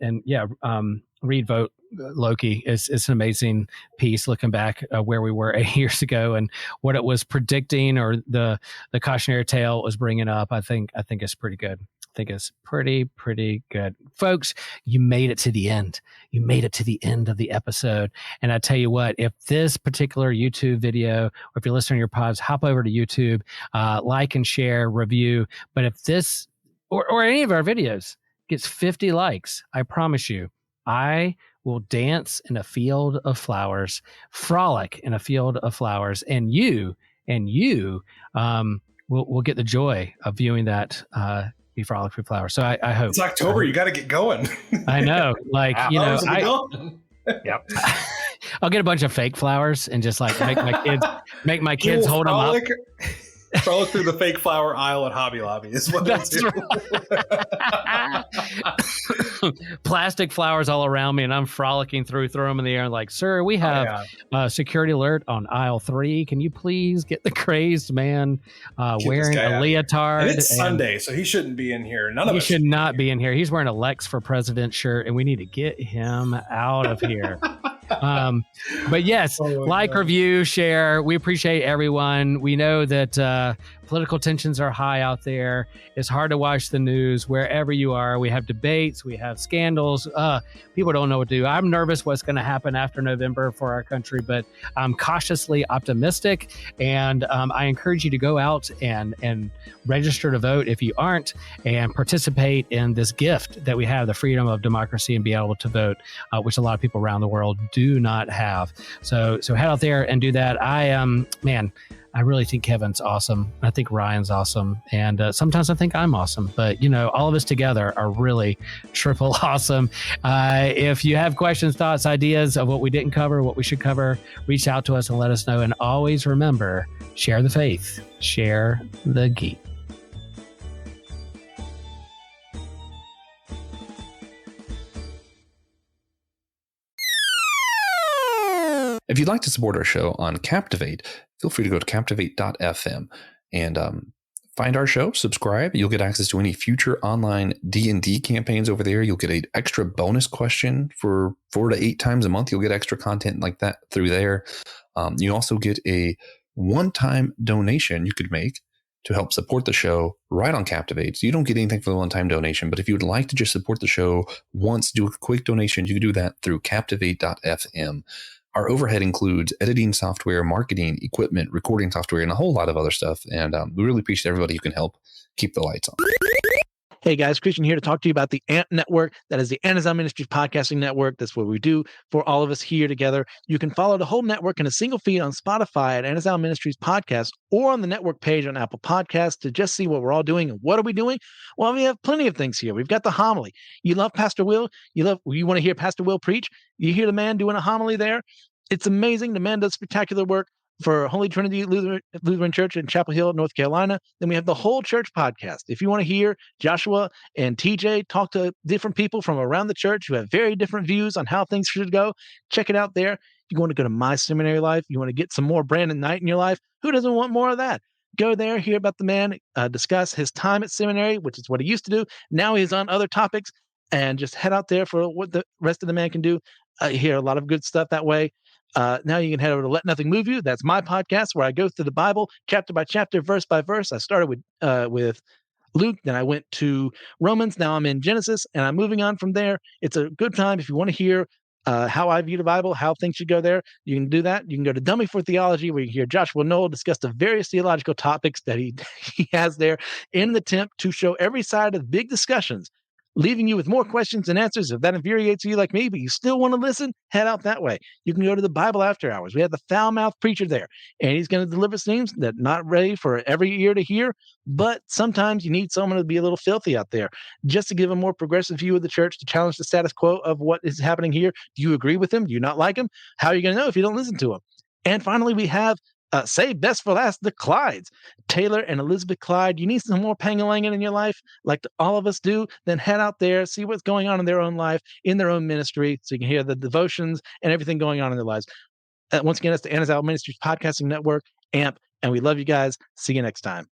read Vote Loki. It's an amazing piece looking back where we were 8 years ago and what it was predicting or the cautionary tale it was bringing up. I think it's pretty good. I think it's pretty good. Folks, you made it to the end. You made it to the end of the episode. And I tell you what, if this particular YouTube video, or if you're listening to your pods, hop over to YouTube, like and share, review. But if this or any of our videos gets 50 likes, I promise you, I will dance in a field of flowers, frolic in a field of flowers, and you will get the joy of viewing that be frolic through flowers. So I hope it's October. You got to get going. I know, Yep. I'll get a bunch of fake flowers and just make my kids hold them up. Frolic through the fake flower aisle at Hobby Lobby is what that's do. Right. Plastic flowers all around me, and I'm frolicking through, throw them in the air, and sir, we have security alert on aisle 3. Can you please get the crazed man wearing a leotard? And it's Sunday, so he shouldn't be in here. He should not be in here. He's wearing a Lex for President shirt, and we need to get him out of here. But yes, review, share. We appreciate everyone. We know that political tensions are high out there. It's hard to watch the news wherever you are. We have debates, we have scandals. People don't know what to do. I'm nervous what's going to happen after November for our country, but I'm cautiously optimistic. And I encourage you to go out and register to vote if you aren't, and participate in this gift that we have, the freedom of democracy and be able to vote, which a lot of people around the world do not have. So head out there and do that. I really think Kevin's awesome. I think Ryan's awesome. And sometimes I think I'm awesome. But, all of us together are really triple awesome. If you have questions, thoughts, ideas of what we didn't cover, what we should cover, reach out to us and let us know. And always remember, share the faith, share the geek. If you'd like to support our show on Captivate, feel free to go to captivate.fm and find our show, subscribe. You'll get access to any future online D&D campaigns over there. You'll get an extra bonus question for 4 to 8 times a month. You'll get extra content like that through there. You also get a one-time donation you could make to help support the show right on Captivate. So you don't get anything for the one-time donation, but if you would like to just support the show once, do a quick donation, you can do that through captivate.fm. Our overhead includes editing software, marketing, equipment, recording software, and a whole lot of other stuff. And we really appreciate everybody who can help keep the lights on. Hey guys, Christian here to talk to you about the ANT Network. That is the Anazao Ministries podcasting network. That's what we do for all of us here together. You can follow the whole network in a single feed on Spotify at Anazao Ministries Podcast, or on the network page on Apple Podcasts to just see what we're all doing. And what are we doing? Well, we have plenty of things here. We've got the homily. You love Pastor Will. You want to hear Pastor Will preach. You hear the man doing a homily there. It's amazing. The man does spectacular work for Holy Trinity Lutheran Church in Chapel Hill, North Carolina. Then we have the Whole Church podcast. If you want to hear Joshua and TJ talk to different people from around the church who have very different views on how things should go, check it out there. You want to go to My Seminary Life? You want to get some more Brandon Knight in your life? Who doesn't want more of that? Go there, hear about the man, discuss his time at seminary, which is what he used to do. Now he's on other topics, and just head out there for what the rest of the man can do. Hear a lot of good stuff that way. Now you can head over to Let Nothing Move You. That's my podcast where I go through the Bible chapter by chapter, verse by verse. I started with Luke, then I went to Romans. Now I'm in Genesis, and I'm moving on from there. It's a good time if you want to hear how I view the Bible, how things should go there. You can do that. You can go to Dummy for Theology, where you hear Joshua Knoll discuss the various theological topics that he has there in an attempt to show every side of the big discussions, leaving you with more questions and answers. If that infuriates you like me, but you still want to listen, head out that way. You can go to the Bible After Hours. We have the foul-mouthed preacher there, and he's going to deliver things that not ready for every ear to hear, but sometimes you need someone to be a little filthy out there just to give a more progressive view of the church, to challenge the status quo of what is happening here. Do you agree with him? Do you not like him? How are you going to know if you don't listen to him? And finally, we have save best for last, the Clydes. Taylor and Elizabeth Clyde. You need some more Pangalangin in your life, like all of us do, then head out there, see what's going on in their own life, in their own ministry, so you can hear the devotions and everything going on in their lives. Once again, that's the Anazao Ministries Podcasting Network, AMP, and we love you guys. See you next time.